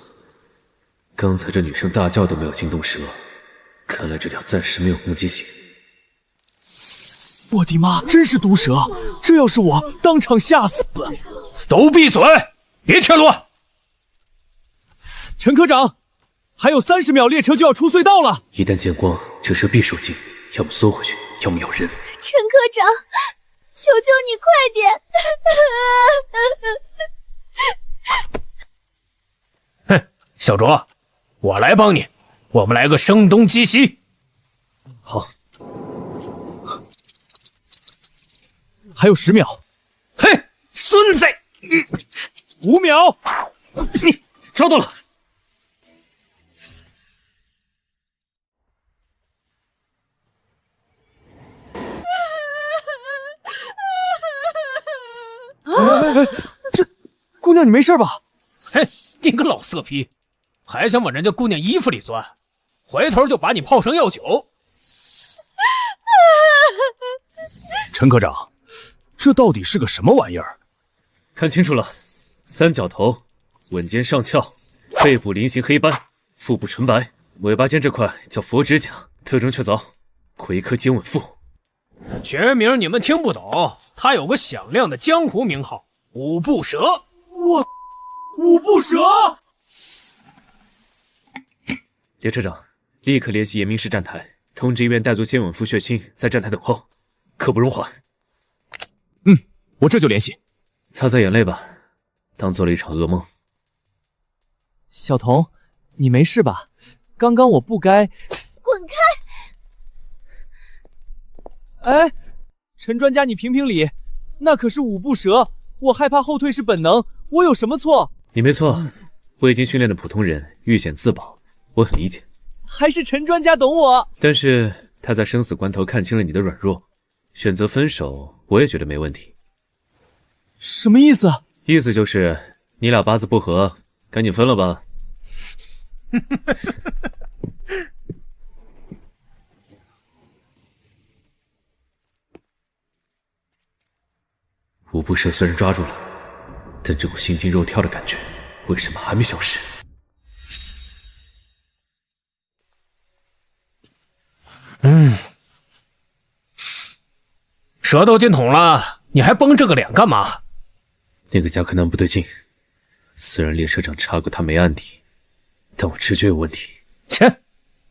刚才这女生大叫都没有惊动蛇。看来这条暂时没有攻击性。我的妈，真是毒蛇！这要是我，当场吓死！都闭嘴，别添乱！陈科长，还有30秒，列车就要出隧道了。一旦见光，这蛇必受惊，要么缩回去，要么咬人。陈科长，求求你快点！哼，小卓，我来帮你，我们来个声东击西。好。还有10秒。嘿，孙子！5秒。抓到了。这姑娘，你没事吧？嘿，你个老色批，还想往人家姑娘衣服里钻，回头就把你泡成药酒。陈科长，这到底是个什么玩意儿？看清楚了，3角头，吻尖上翘，背部菱形黑斑，腹部纯白，尾巴尖这块叫佛指甲，特征确凿，葵科尖吻腹。学名你们听不懂，它有个响亮的江湖名号——五步蛇。五步蛇！列车长，立刻联系延明市站台，通知医院带足尖吻腹血清，在站台等候，刻不容缓。我这就联系。擦擦眼泪吧，当做了一场噩梦。小童，你没事吧？刚刚我不该……滚开！哎，陈专家，你评评理，那可是五步蛇，我害怕后退是本能，我有什么错？你没错，未经训练的普通人遇险自保，我很理解。还是陈专家懂我。但是他在生死关头看清了你的软弱，选择分手，我也觉得没问题。什么意思？意思就是你俩八字不合，赶紧分了吧。五步蛇虽然抓住了，但这股心惊肉跳的感觉为什么还没消失？蛇都进桶了，你还绷这个脸干嘛？那个贾克南不对劲，虽然列车长查过他没案底，但我直觉有问题。切，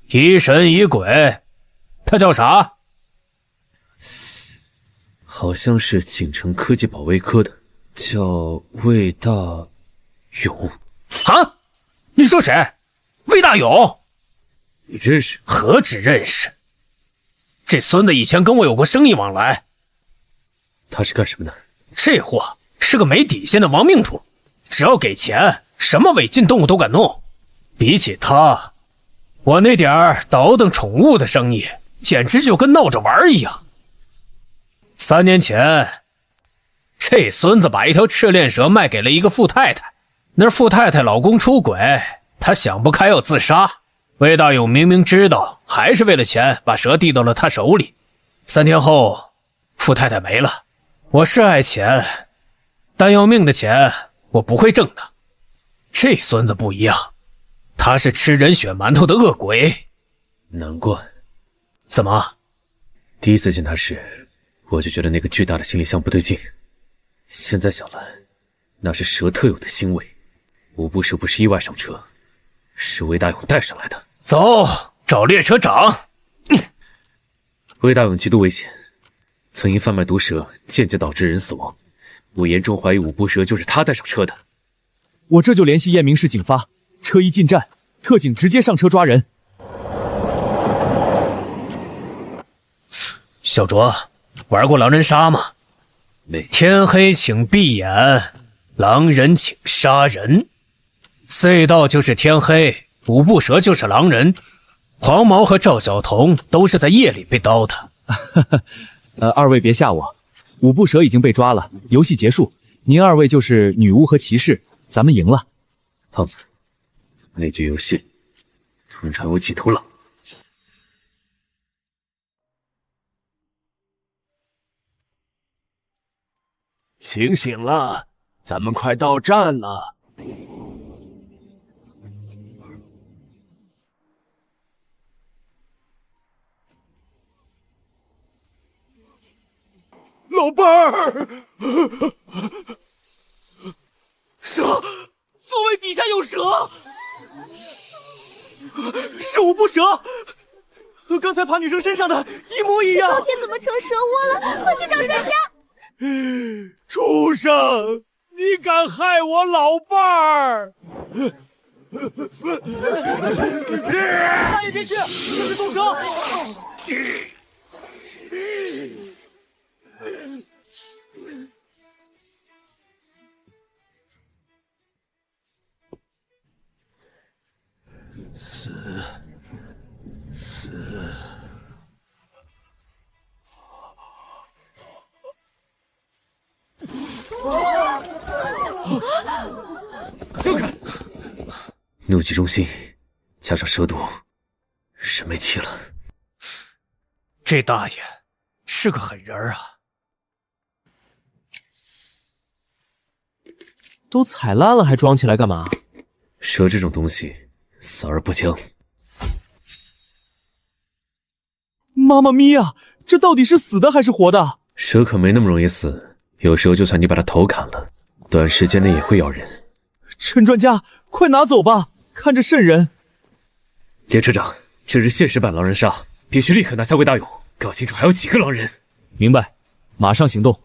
疑神疑鬼，他叫啥？好像是锦城科技保卫科的，叫魏大勇。啊？你说谁？魏大勇？你认识？何止认识？这孙子以前跟我有过生意往来。他是干什么的？这货是个没底线的亡命徒，只要给钱，什么违禁动物都敢弄。比起他，我那点儿倒腾宠物的生意，简直就跟闹着玩一样。3年前，这孙子把一条赤练蛇卖给了一个富太太，那富太太老公出轨，他想不开要自杀。魏大勇明明知道，还是为了钱把蛇递到了他手里。3天后，富太太没了。我是爱钱，但要命的钱我不会挣的。这孙子不一样，他是吃人血馒头的恶鬼。难怪。怎么？第一次见他时，我就觉得那个巨大的行李箱不对劲。现在想来，那是蛇特有的腥味。五步蛇不是意外上车，是魏大勇带上来的。走，找列车长。魏大勇极度危险，曾因贩卖毒蛇间接导致人死亡。我严重怀疑五步蛇就是他带上车的。我这就联系燕鸣市警发，车一进站，特警直接上车抓人。小卓，玩过狼人杀吗？没。天黑请闭眼，狼人请杀人。隧道就是天黑，五步蛇就是狼人。黄毛和赵小彤都是在夜里被刀的。二位别吓我，五步蛇已经被抓了，游戏结束。您二位就是女巫和骑士，咱们赢了。胖子，那局游戏通常有几头狼？醒醒了，咱们快到站了。老伴儿！蛇，座位底下有蛇，是五步蛇，和刚才爬女生身上的一模一样。这高天怎么成蛇窝了？快去找专家！畜生，你敢害我老伴儿！大爷别去，这是毒蛇！睁开！怒气中心，加上蛇毒，是没气了。这大爷是个狠人啊！都踩烂了还装起来干嘛？蛇这种东西，死而不僵。妈妈咪呀，这到底是死的还是活的？蛇可没那么容易死，有时候就算你把它头砍了，短时间内也会咬人。陈专家，快拿走吧，看着瘆人。列车长，这是现实版狼人杀，必须立刻拿下魏大勇，搞清楚还有几个狼人。明白，马上行动。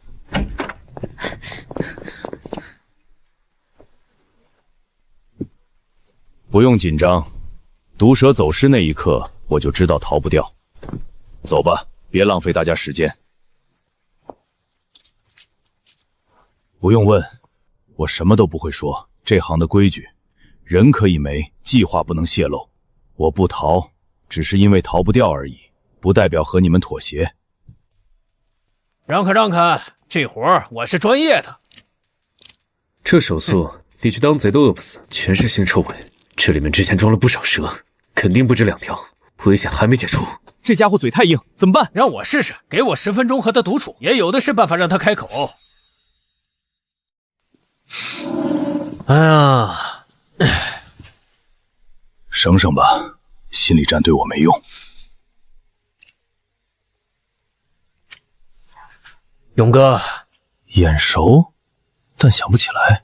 不用紧张，毒蛇走失那一刻，我就知道逃不掉。走吧，别浪费大家时间。不用问，我什么都不会说。这行的规矩，人可以没，计划不能泄露。我不逃，只是因为逃不掉而已，不代表和你们妥协。让开让开，这活儿我是专业的。这手速，你去当贼都饿不死，全是腥臭味。这里面之前装了不少蛇，肯定不止2条，危险还没解除。这家伙嘴太硬，怎么办？让我试试，给我10分钟和他独处，也有的是办法让他开口。哎呀，省省吧，心理战对我没用。勇哥，眼熟，但想不起来。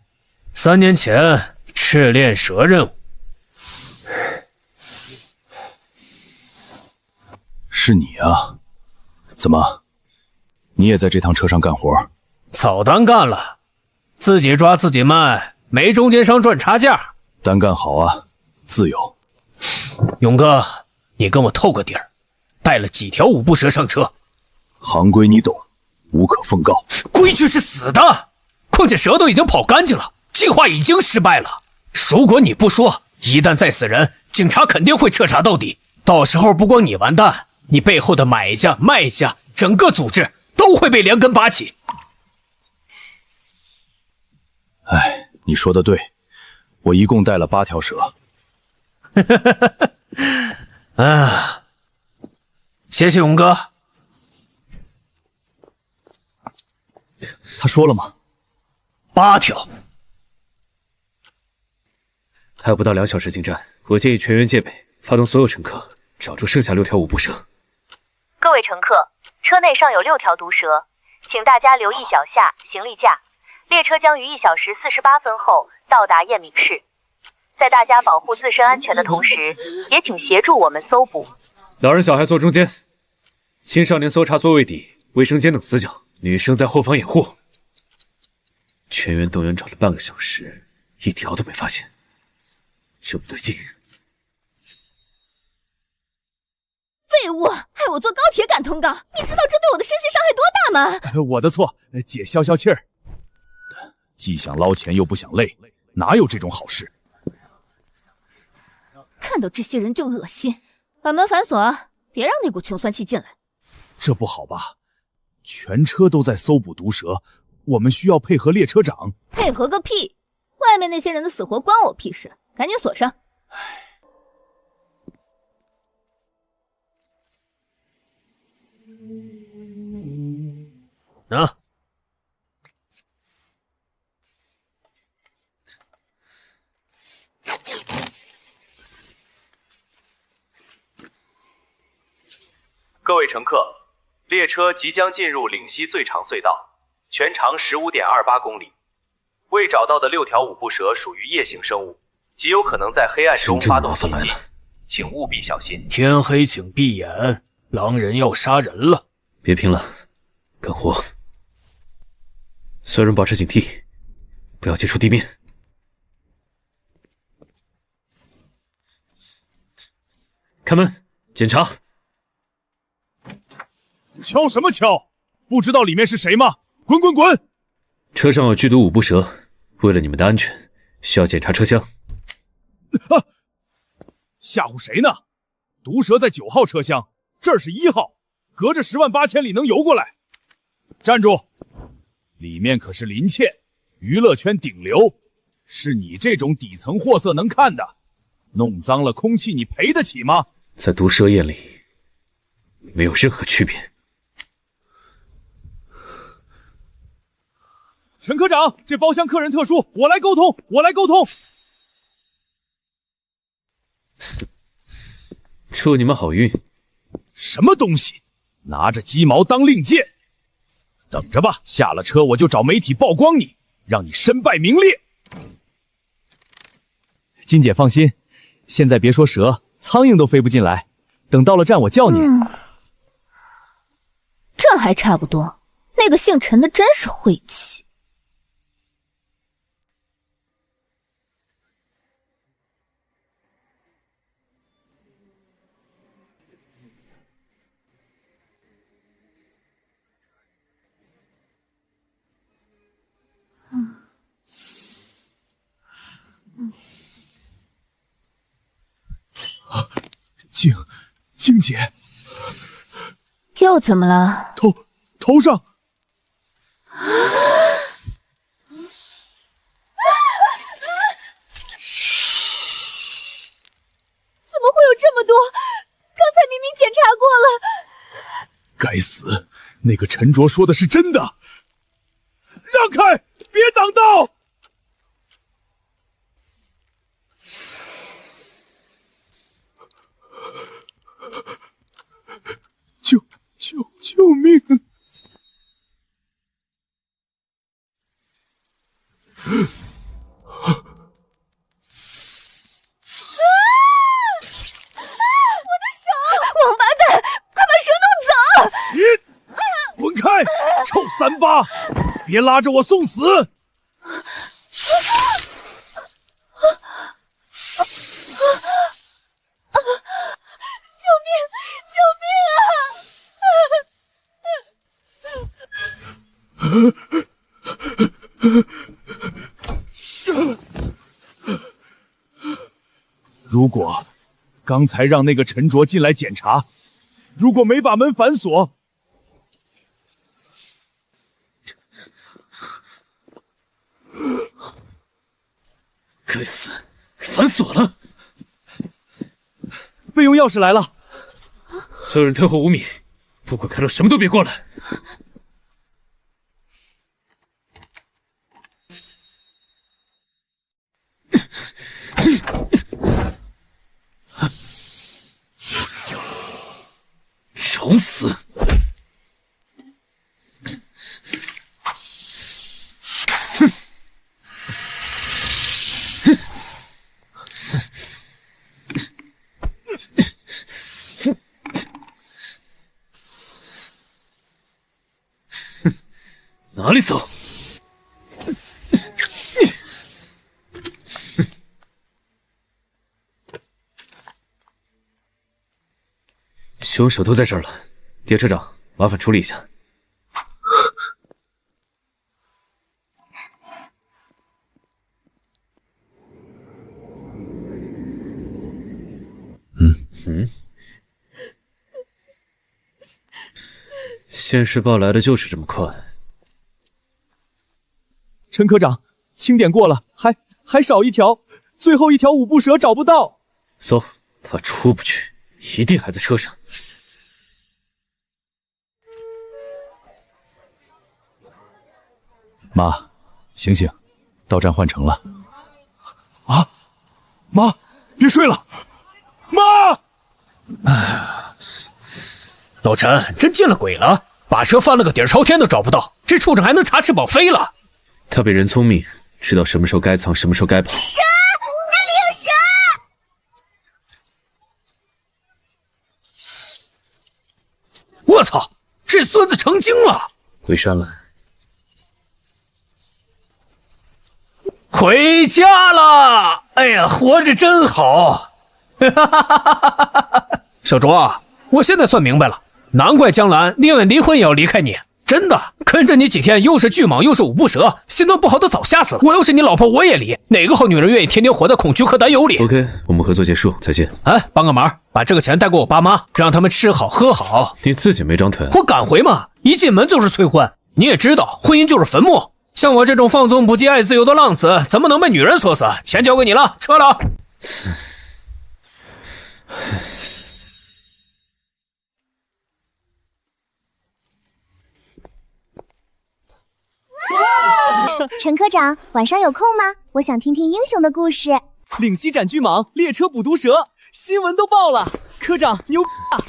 3年前赤练蛇任务。是你啊？怎么，你也在这趟车上干活？草单干了，自己抓自己卖，没中间商赚差价。单干好啊，自由。勇哥，你跟我透个底儿，带了几条5步蛇上车？行规你懂，无可奉告。规矩是死的，况且蛇都已经跑干净了，计划已经失败了。如果你不说，一旦再死人，警察肯定会彻查到底。到时候不光你完蛋，你背后的买家、卖家，整个组织都会被连根拔起。哎，你说的对，我一共带了8条蛇。啊，谢谢勇哥。他说了吗？8条。还有不到2小时进站，我建议全员戒备，发动所有乘客，找出剩下6条5步蛇。各位乘客，车内尚有6条毒蛇，请大家留意脚下行李架。列车将于1小时48分后到达燕鸣市。在大家保护自身安全的同时，也请协助我们搜捕。老人小孩坐中间，青少年搜查座位底、卫生间等死角，女生在后方掩护。全员动员找了半个小时，一条都没发现，这不对劲。废物，害我坐高铁赶通告，你知道这对我的身心伤害多大吗？我的错，姐消消气儿。既想捞钱又不想累，哪有这种好事？看到这些人就恶心，把门反锁，别让那股穷酸气进来。这不好吧？全车都在搜捕毒蛇，我们需要配合列车长。配合个屁！外面那些人的死活关我屁事，赶紧锁上。啊！各位乘客，列车即将进入岭西最长隧道，全长15.28公里。未找到的6条五步蛇属于夜行生物，极有可能在黑暗中发动袭击，请务必小心。天黑请闭眼，狼人要杀人了！别拼了，干活。所有人保持警惕，不要接触地面。开门，检查。敲什么敲？不知道里面是谁吗？滚滚滚！车上有剧毒五步蛇，为了你们的安全，需要检查车厢。吓唬谁呢？毒蛇在9号车厢，这儿是1号，隔着10万8千里能游过来。站住！里面可是林茜，娱乐圈顶流，是你这种底层货色能看的。弄脏了空气，你赔得起吗？在毒蛇眼里，没有任何区别。陈科长，这包厢客人特殊，我来沟通，我来沟通。祝你们好运。什么东西？拿着鸡毛当令箭？等着吧，下了车我就找媒体曝光你，让你身败名裂。金姐放心，现在别说蛇，苍蝇都飞不进来。等到了站我叫你。这还差不多。那个姓陈的真是晦气。静姐，又怎么了？头上。怎么会有这么多？刚才明明检查过了。该死，那个陈卓说的是真的。让开，别挡道！救命！我的手！王八蛋，快把蛇弄走！你滚开，臭三八！别拉着我送死！救命！救命啊！如果刚才让那个陈卓进来检查，如果没把门反锁，该死，反锁了！备用钥匙来了，所有人退后5米，不管开路什么都别过来。找死！哪里走？凶手都在这儿了，叶车长，麻烦处理一下。现世报来的就是这么快。陈科长，清点过了，还少一条，最后一条五步蛇找不到。搜，他出不去，一定还在车上。妈，醒醒，到站换乘了。啊，妈，别睡了，妈！老陈真见了鬼了，把车翻了个底儿朝天都找不到，这畜生还能插翅膀飞了？他比人聪明，知道什么时候该藏，什么时候该跑。蛇，那里有蛇！我操，这孙子成精了！回山了。回家了！哎呀，活着真好！小卓，我现在算明白了，难怪江兰宁愿离婚也要离开你。真的，跟着你几天，又是巨蟒又是五步蛇，心脏不好都早吓死了。我要是你老婆，我也离。哪个好女人愿意天天活在恐惧和担忧里 ？OK， 我们合作结束，再见。哎，帮个忙，把这个钱带给我爸妈，让他们吃好喝好。你自己没张腿？我敢回吗？一进门就是催婚，你也知道，婚姻就是坟墓。像我这种放纵不羁、爱自由的浪子，怎么能被女人锁死？钱交给你了，撤了。陈科长，晚上有空吗？我想听听英雄的故事。领西斩巨蟒，列车捕毒蛇，新闻都报了。科长牛啊！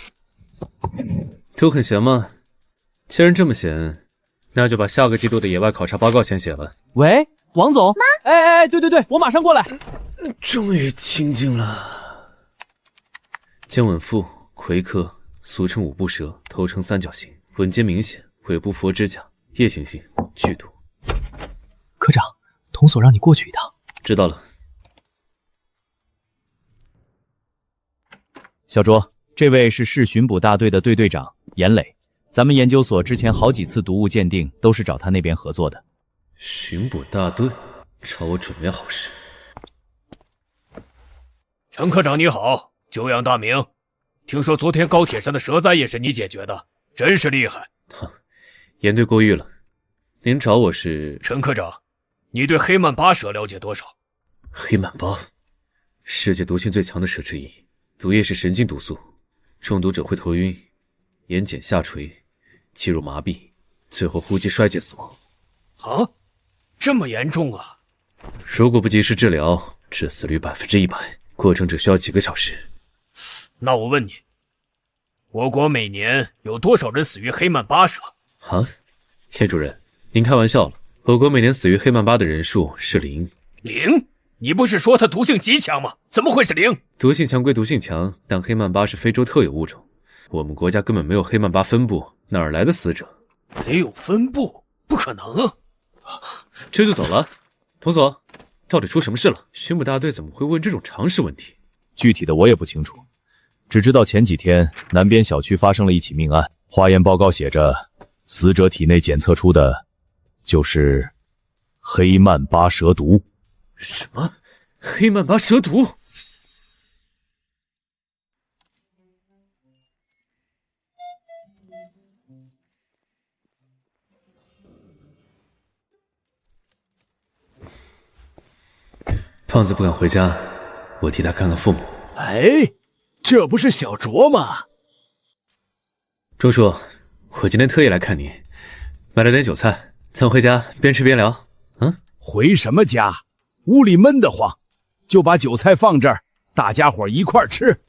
都很闲吗？既然这么闲，那就把下个季度的野外考察报告先写了。喂，王总。妈。哎，对，我马上过来。终于清静了。肩吻腹，魁科，俗称五步蛇，头呈三角形，吻尖明显，尾部佛指甲，夜行性，剧毒。科长，童所让你过去一趟。知道了。小卓，这位是市巡捕大队的队队长严磊，咱们研究所之前好几次毒物鉴定都是找他那边合作的。巡捕大队找我准没好事。陈科长你好，久仰大名，听说昨天高铁上的蛇灾也是你解决的，真是厉害。严队过誉了。您找我是？陈科长，你对黑曼巴蛇了解多少？黑曼巴，世界毒性最强的蛇之一，毒液是神经毒素，中毒者会头晕、眼睑下垂、肌肉麻痹，最后呼吸衰竭死亡。啊，这么严重啊！如果不及时治疗，致死率100%，过程只需要几个小时。那我问你，我国每年有多少人死于黑曼巴蛇？啊，叶主任，您开玩笑了。我国每年死于黑曼巴的人数是0。0？你不是说它毒性极强吗？怎么会是0？毒性强归毒性强，但黑曼巴是非洲特有物种，我们国家根本没有黑曼巴分布，哪儿来的死者？没有分布？不可能！这就走了？童所，到底出什么事了？巡捕大队怎么会问这种常识问题？具体的我也不清楚，只知道前几天南边小区发生了一起命案，化验报告写着死者体内检测出的就是黑曼巴蛇毒。什么？黑曼巴蛇毒？胖子不敢回家，我替他看看父母。哎，这不是小卓吗？钟叔，我今天特意来看你，买了点韭菜，咱回家边吃边聊。回什么家？屋里闷得慌，就把韭菜放这儿，大家伙一块儿吃。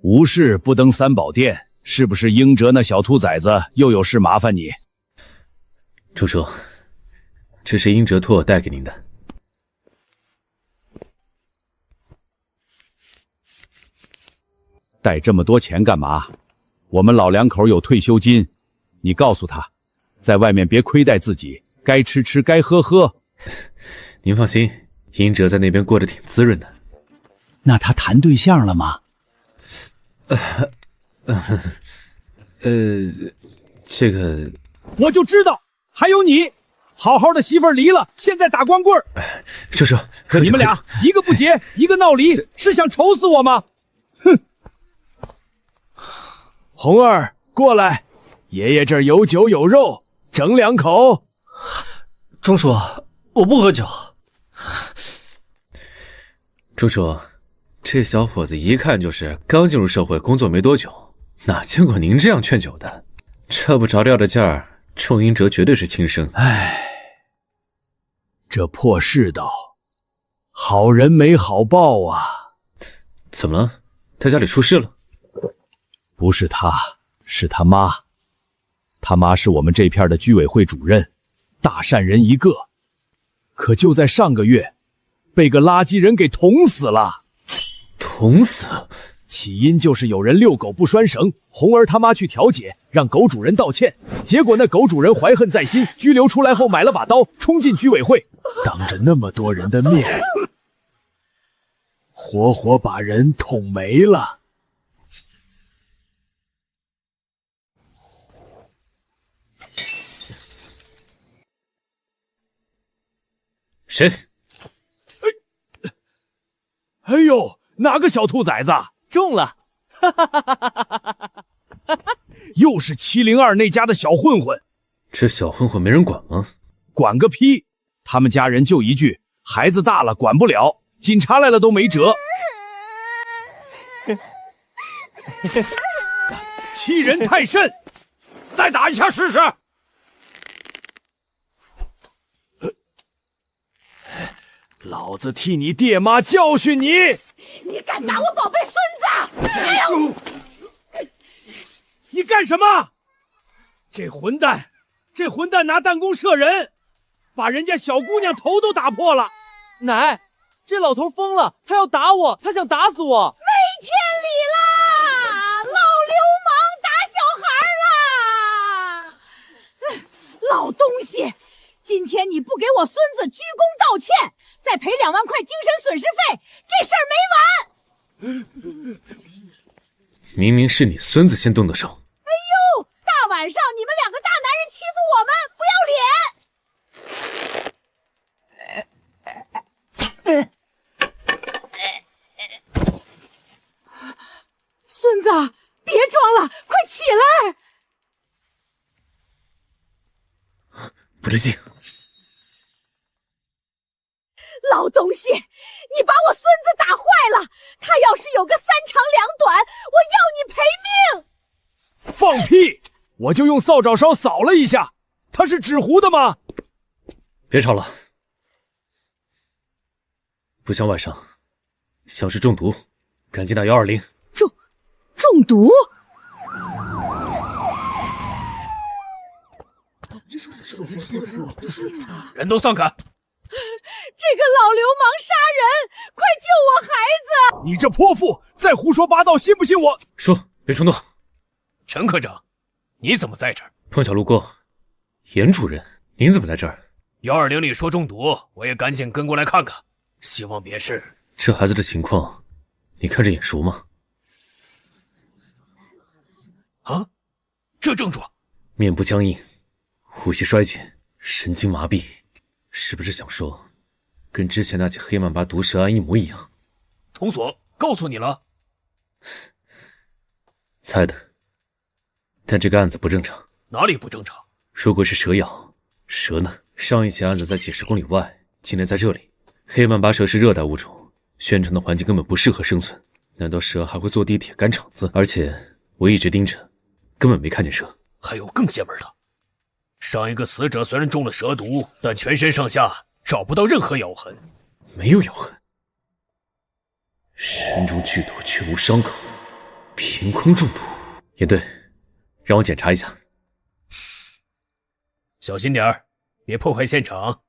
无事不登三宝殿，是不是英哲那小兔崽子又有事麻烦你？钟叔，这是英哲托我带给您的。带这么多钱干嘛？我们老两口有退休金，你告诉他，在外面别亏待自己，该吃吃，该喝喝。您放心，英哲在那边过得挺滋润的。那他谈对象了吗？这个我就知道，还有你，好好的媳妇儿离了，现在打光棍儿。叔叔，你们俩一个不结，一个闹离，是想愁死我吗？哼！红儿，过来，爷爷这儿有酒有肉，整2口。钟叔，我不喝酒。钟叔，这小伙子一看就是刚进入社会工作没多久，哪见过您这样劝酒的？这不着调的劲儿，仲英哲绝对是亲生。唉，这破世道好人没好报啊！怎么了？他家里出事了？不是他，是他妈。他妈是我们这片的居委会主任，大善人一个。可就在上个月，被个垃圾人给捅死了。捅死？起因就是有人遛狗不拴绳，红儿他妈去调解，让狗主人道歉。结果那狗主人怀恨在心，拘留出来后买了把刀，冲进居委会，当着那么多人的面，活活把人捅没了。谁？哎呦，哪个小兔崽子中了？又是702那家的小混混。这小混混没人管吗？管个屁！他们家人就一句：孩子大了管不了，警察来了都没辙。欺人太甚，再打一下试试。老子替你爹妈教训你！你敢打我宝贝孙子！哎呦！你干什么？这混蛋拿弹弓射人，把人家小姑娘头都打破了。奶，这老头疯了，他要打我，他想打死我。没天理啦！老流氓打小孩啦！老东西，今天你不给我孙子鞠躬道歉，再赔2万块精神损失费，这事儿没完！明明是你孙子先动的手。哎呦，大晚上你们2个大男人欺负我们，不要脸！孙子，别装了，快起来！不对劲！老东西，你把我孙子打坏了，他要是有个3长2短，我要你赔命！放屁！我就用扫帚烧扫了一下，他是纸糊的吗？别吵了，不像外伤，像是中毒，赶紧打120。中毒？人都散开！这个老流氓杀人，快救我孩子！你这泼妇，再胡说八道，信不信我？说，别冲动。陈科长，你怎么在这儿？碰巧路过。严主任，您怎么在这儿？120里说中毒，我也赶紧跟过来看看，希望别是……这孩子的情况，你看着眼熟吗？啊，这症状：面部僵硬，呼吸衰减，神经麻痹，是不是想说，跟之前那起黑曼巴毒蛇案一模一样？童所告诉你了？猜的，但这个案子不正常。哪里不正常？如果是蛇咬，蛇呢？上一起案子在几10公里外，今天在这里。黑曼巴蛇是热带物种，宣城的环境根本不适合生存。难道蛇还会坐地铁赶场子？而且我一直盯着，根本没看见蛇。还有更邪门的，上一个死者虽然中了蛇毒，但全身上下找不到任何咬痕。没有咬痕。身中剧毒却无伤口，凭空中毒。也对，让我检查一下。小心点儿，别破坏现场。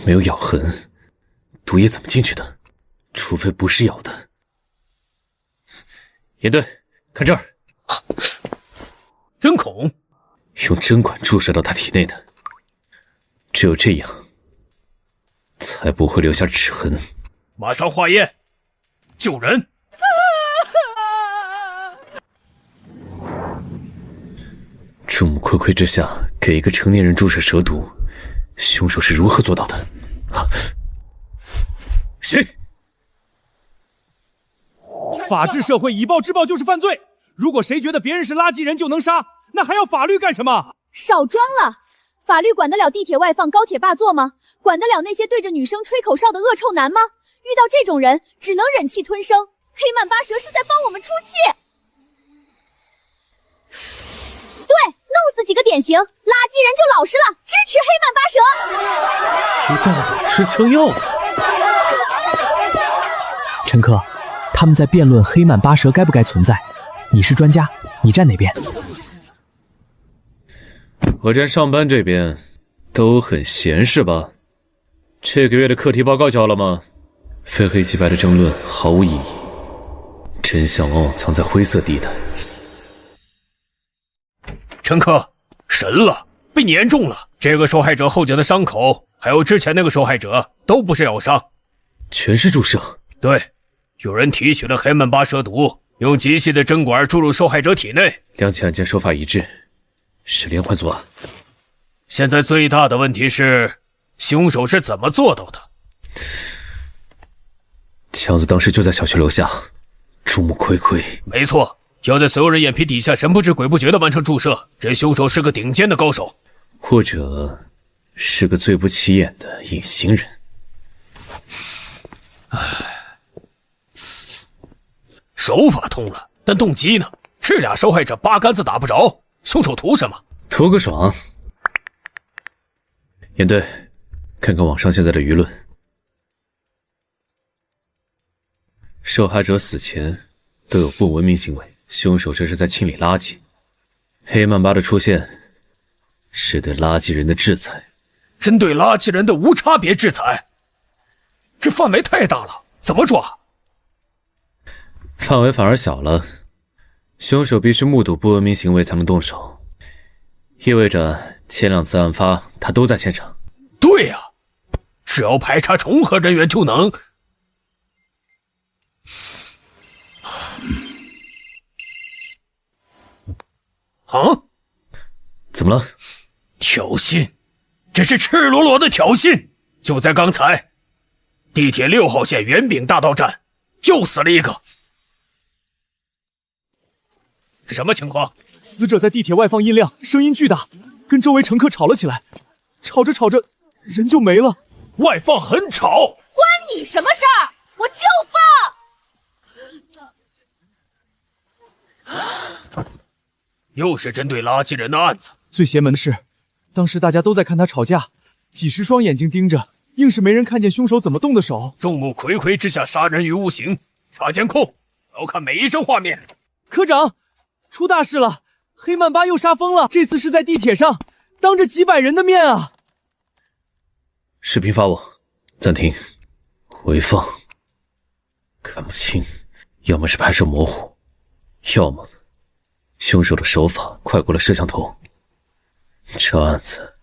没有咬痕，毒液怎么进去的？除非不是咬的。也对，看这儿，针孔，用针管注射到他体内的，只有这样，才不会留下指痕。马上化验，救人！众目睽睽之下给一个成年人注射蛇毒，凶手是如何做到的？啊！谁？法治社会以暴制暴就是犯罪。如果谁觉得别人是垃圾人就能杀，那还要法律干什么？少装了！法律管得了地铁外放、高铁霸座吗？管得了那些对着女生吹口哨的恶臭男吗？遇到这种人，只能忍气吞声。黑曼巴蛇是在帮我们出气。对，弄死几个典型垃圾人就老实了，支持黑曼巴蛇。一大早吃枪药呢。陈科，他们在辩论黑曼巴蛇该不该存在，你是专家，你站哪边？我站上班这边。都很闲是吧？这个月的课题报告交了吗？非黑即白的争论毫无意义，真相往往藏在灰色地带。陈科，神了，被碾中了。这个受害者后脚的伤口，还有之前那个受害者，都不是咬伤，全是注射。对，有人提取了黑曼巴蛇毒，用机械的针管注入受害者体内。两起案件手法一致，是连环作案。现在最大的问题是，凶手是怎么做到的？强子当时就在小区楼下，众目睽睽。没错，要在所有人眼皮底下神不知鬼不觉地完成注射，这凶手是个顶尖的高手，或者是个最不起眼的隐形人。手法通了，但动机呢？这俩受害者八竿子打不着，凶手图什么？图个爽。严队，看看网上现在的舆论。受害者死前都有不文明行为，凶手这是在清理垃圾。黑曼巴的出现是对垃圾人的制裁，针对垃圾人的无差别制裁，这范围太大了，怎么抓？范围反而小了，凶手必须目睹不文明行为才能动手，意味着前两次案发他都在现场。对呀，只要排查重合人员就能。啊？怎么了？挑衅，这是赤裸裸的挑衅！就在刚才，地铁6号线圆饼大道站又死了一个。什么情况？死者在地铁外放音量，声音巨大，跟周围乘客吵了起来，吵着吵着人就没了。外放很吵，关你什么事儿？我就放！又是针对垃圾人的案子。最邪门的是，当时大家都在看他吵架，几十双眼睛盯着，硬是没人看见凶手怎么动的手。众目睽睽之下杀人于无形，查监控，要看每一帧画面。科长，出大事了！黑曼巴又杀疯了，这次是在地铁上，当着几百人的面啊！视频发我，暂停，回放。看不清，要么是拍摄模糊，要么凶手的手法快过了摄像头。这案子，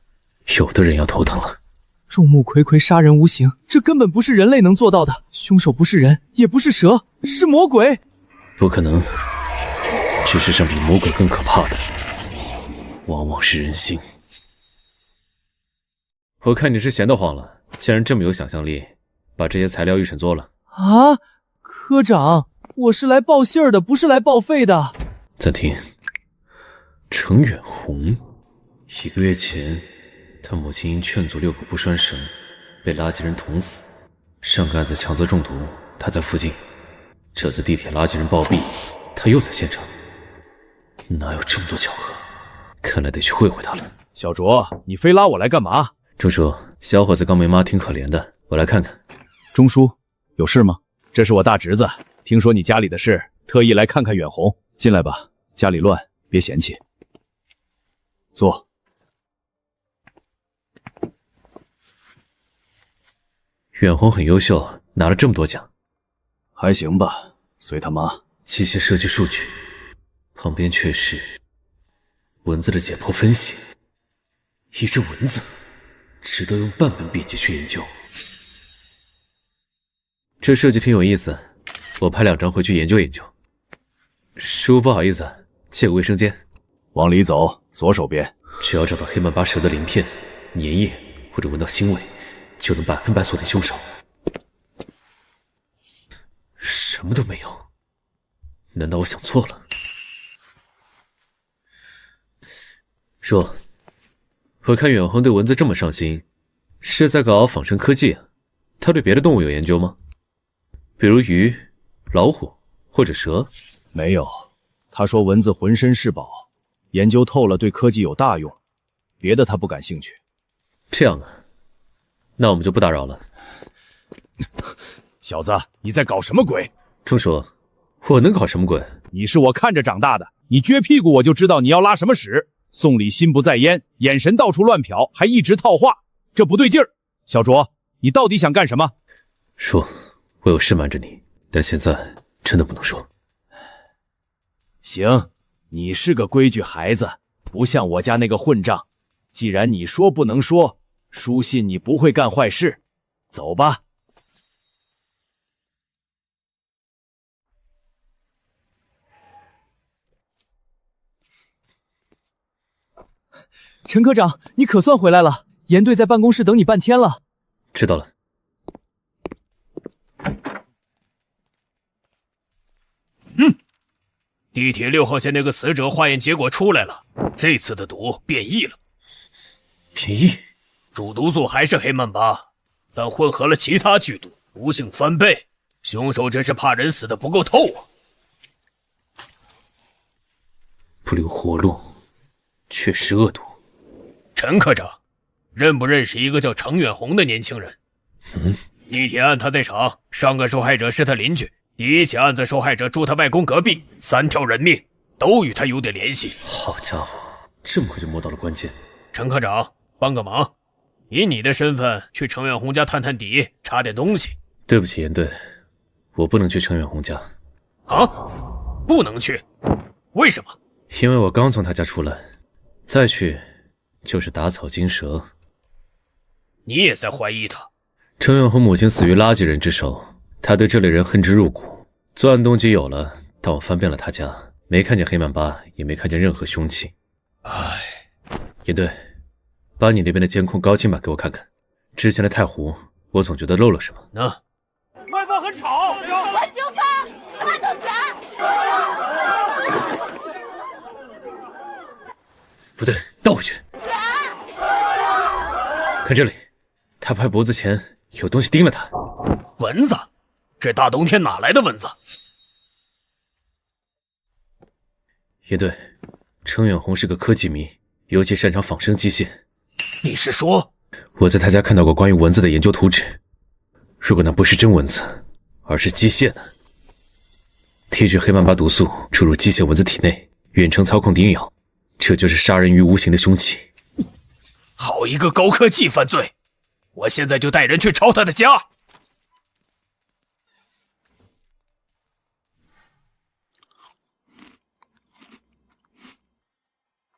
有的人要头疼了。众目睽睽杀人无形，这根本不是人类能做到的。凶手不是人，也不是蛇，是魔鬼。不可能，这世上比魔鬼更可怕的，往往是人心。我看你是闲得慌了，既然这么有想象力，把这些材料预审做了。啊，科长，我是来报信儿的，不是来报废的。暂停。程远红，1个月前，他母亲因劝阻遛狗不拴绳，被垃圾人捅死。上个案子强则中毒，他在附近。这次地铁垃圾人暴毙，他又在现场。哪有这么多巧合？看来得去会会他了。小卓，你非拉我来干嘛？钟叔，小伙子刚没妈，挺可怜的，我来看看。钟叔，有事吗？这是我大侄子，听说你家里的事，特意来看看远红。进来吧，家里乱，别嫌弃。坐。远红很优秀，拿了这么多奖。还行吧，随他妈。机械设计数据，旁边却是文字的解剖分析。一只蚊子，值得用半本笔记去研究。这设计挺有意思，我拍2张回去研究研究。叔，不好意思，借个卫生间。往里走，左手边。只要找到黑曼巴蛇的鳞片、粘液或者闻到腥味，就能100%锁定凶手。什么都没有，难道我想错了？说，我看远红对蚊子这么上心，是在搞仿生科技啊？他对别的动物有研究吗？比如鱼、老虎或者蛇？没有，他说蚊子浑身是宝，研究透了对科技有大用，别的他不感兴趣。这样啊，那我们就不打扰了。小子，你在搞什么鬼？钟叔，我能搞什么鬼？你是我看着长大的，你撅屁股我就知道你要拉什么屎。送礼心不在焉，眼神到处乱瞟，还一直套话，这不对劲儿。小卓，你到底想干什么？说，我有事瞒着你，但现在真的不能说。行，你是个规矩孩子，不像我家那个混账。既然你说不能说，书信你不会干坏事，走吧。陈科长，你可算回来了，严队在办公室等你半天了。知道了。地铁6号线那个死者化验结果出来了，这次的毒变异了。变异？主毒素还是黑曼巴，但混合了其他剧毒，毒性翻倍。凶手真是怕人死的不够透啊！不留活路，确实恶毒。陈科长，认不认识一个叫程远红的年轻人？地铁案他在场，上个受害者是他邻居，第一起案子受害者住他外公隔壁，3条人命都与他有点联系。好家伙，这么快就摸到了关键。陈科长，帮个忙，以你的身份去程远红家探探底，查点东西。对不起，严队，我不能去程远红家。啊？不能去？为什么？因为我刚从他家出来，再去就是打草惊蛇。你也在怀疑他？程远红母亲死于垃圾人之手，他对这类人恨之入骨。作案动机有了，但我翻遍了他家，没看见黑曼巴，也没看见任何凶器。唉，严队，把你那边的监控高清版给我看看。之前的太湖，我总觉得漏了什么。那卖饭很吵，快就饭，快动拳！不对，倒回去。看这里，他拍脖子前有东西盯了他。蚊子？这大冬天哪来的蚊子？严队，程远红是个科技迷，尤其擅长仿生机械。你是说？我在他家看到过关于蚊子的研究图纸。如果那不是真蚊子，而是机械呢？提取黑曼巴毒素注入机械蚊子体内，远程操控叮咬，这就是杀人于无形的凶器。好一个高科技犯罪！我现在就带人去抄他的家。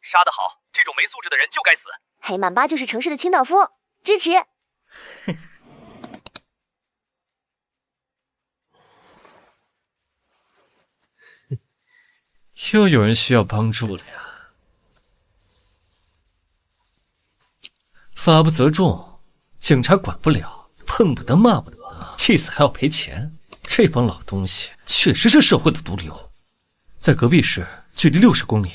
杀得好，这种没素质的人就该死。黑曼巴就是城市的清道夫，支持。又有人需要帮助了呀！法不责众，警察管不了，碰不得骂不得，气死还要赔钱。这帮老东西确实是社会的毒瘤。在隔壁市，距离60公里。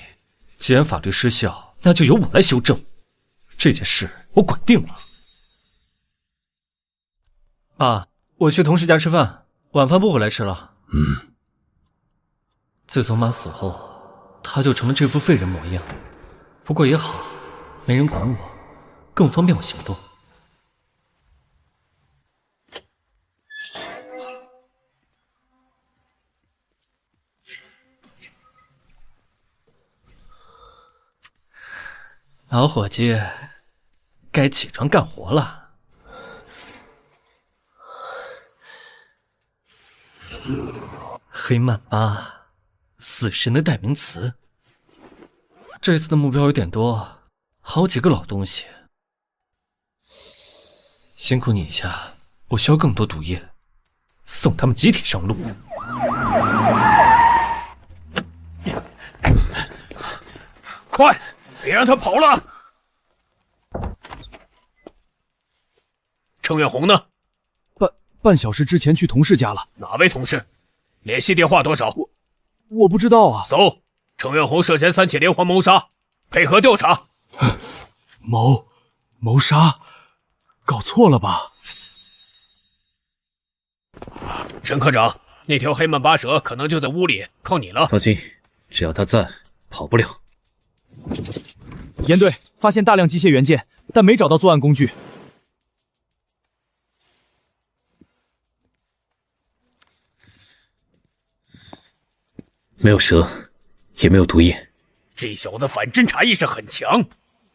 既然法律失效，那就由我来修正。这件事我管定了。爸，我去同事家吃饭，晚饭不回来吃了。自从妈死后，他就成了这副废人模样。不过也好，没人管我，更方便我行动。老伙计，该起床干活了。黑曼巴，死神的代名词。这次的目标有点多，好几个老东西。辛苦你一下，我需要更多毒液，送他们集体上路。快，别让他跑了！程远红呢？半小时之前去同事家了。哪位同事？联系电话多少？我不知道啊。搜，程远红涉嫌3起连环谋杀，配合调查。谋杀？搞错了吧？陈科长，那条黑曼巴蛇可能就在屋里，靠你了。放心，只要他在，跑不了。严队发现大量机械元件，但没找到作案工具。没有蛇，也没有毒液。这小子反侦查意识很强，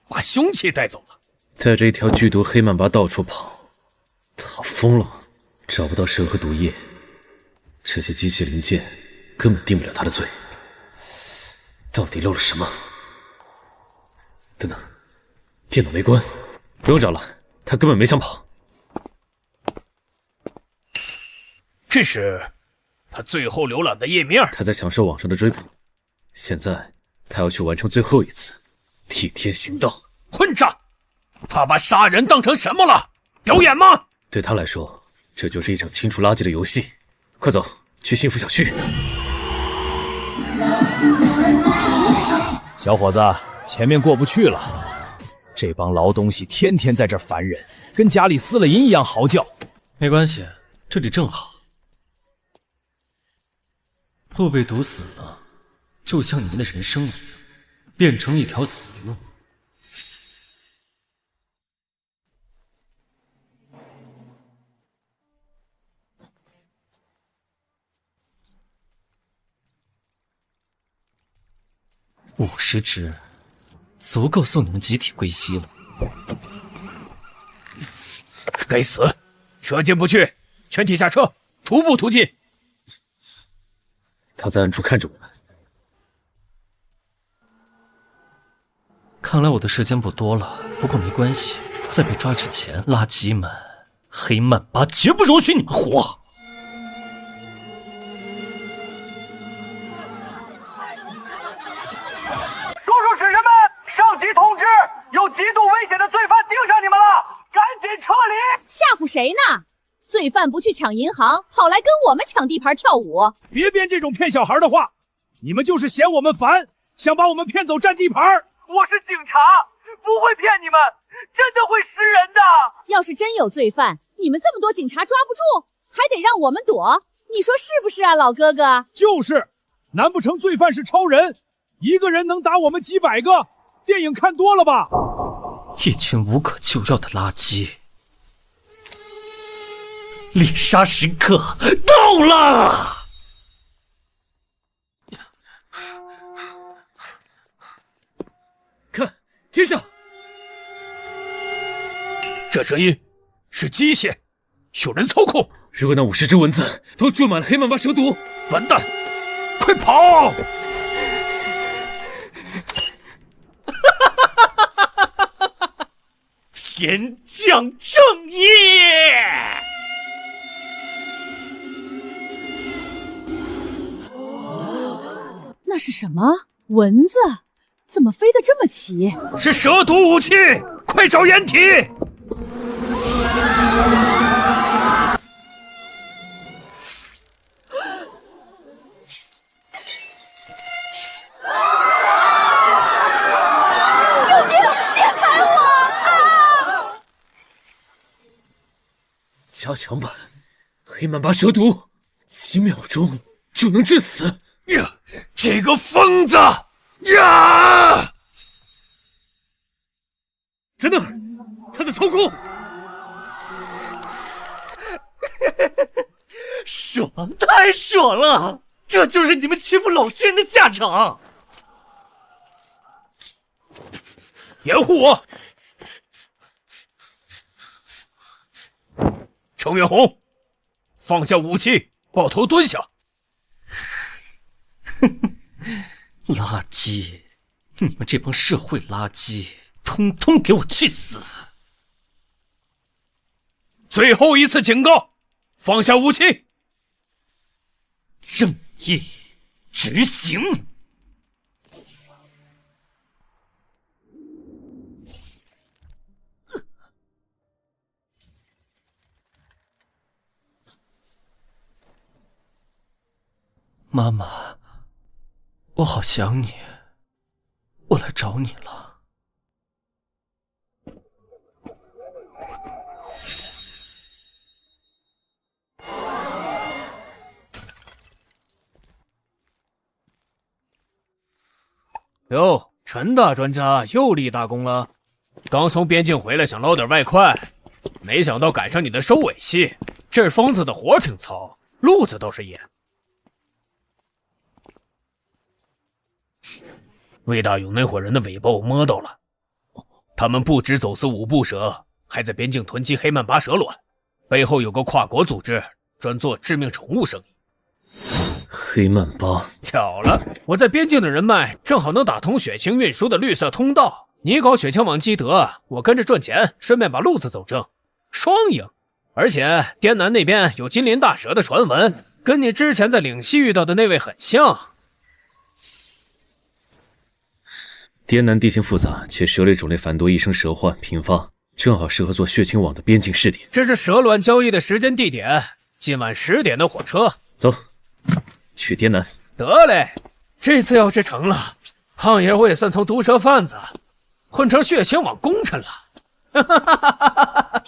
把凶器带走了。带着一条剧毒黑曼巴到处跑，他疯了吗？找不到蛇和毒液，这些机械零件根本定不了他的罪。到底漏了什么？等等，电脑没关，不用找了，他根本没想跑。这是他最后浏览的页面。他在享受网上的追捕，现在他要去完成最后一次替天行道。混账！他把杀人当成什么了？表演吗？对他来说，这就是一场清除垃圾的游戏。快走，去幸福小区。小伙子，前面过不去了。这帮老东西天天在这儿烦人，跟家里撕了银一样嚎叫。没关系，这里正好。路被堵死了，就像你们的人生一样，变成了一条死路。50只，足够送你们集体归西了。该死！车进不去，全体下车，徒步途径。他在暗处看着我们。看来我的时间不多了，不过没关系，在被抓之前，垃圾们，黑曼巴绝不容许你们活。叔叔婶婶们，上级通知，有极度危险的罪犯盯上你们了，赶紧撤离！吓唬谁呢？罪犯不去抢银行，跑来跟我们抢地盘跳舞。别编这种骗小孩的话，你们就是嫌我们烦，想把我们骗走占地盘。我是警察，不会骗你们，真的会食人的。要是真有罪犯，你们这么多警察抓不住，还得让我们躲，你说是不是啊，老哥哥？就是，难不成罪犯是超人，一个人能打我们几百个？电影看多了吧？一群无可救药的垃圾。猎杀时刻到了！看，天上，这声音是机械，有人操控。如果那50只蚊子都注满了黑曼巴蛇毒，完蛋！快跑！天降正义！那是什么？蚊子？怎么飞得这么齐？是蛇毒武器！快找掩体！救命！别砍我！啊！加强版，黑曼巴蛇毒，几秒钟就能致死。呀！这个疯子！呀！在那儿，他在操控。爽，太爽了！这就是你们欺负老实人的下场。掩护我！程远红，放下武器，抱头蹲下。垃圾！你们这帮社会垃圾，通通给我去死！最后一次警告，放下武器！正义执行！妈妈，我好想你，我来找你了。哟，陈大专家又立大功了。刚从边境回来，想捞点外快，没想到赶上你的收尾戏。这疯子的活挺糙，路子倒是野。魏大勇那伙人的尾巴我摸到了，他们不止走私五步蛇，还在边境囤积黑曼巴蛇卵，背后有个跨国组织，专做致命宠物生意。黑曼巴，巧了，我在边境的人脉正好能打通血清运输的绿色通道。你搞血清网积德，我跟着赚钱，顺便把路子走正，双赢。而且滇南那边有金鳞大蛇的传闻，跟你之前在岭西遇到的那位很像。滇南地形复杂，且蛇类种类繁多，一生蛇患频发，正好适合做血清网的边境试点。这是蛇卵交易的时间地点，今晚10点的火车。走，去滇南。得嘞，这次要是成了，胖爷我也算从毒蛇贩子混成血清网功臣了。哈哈哈哈哈哈。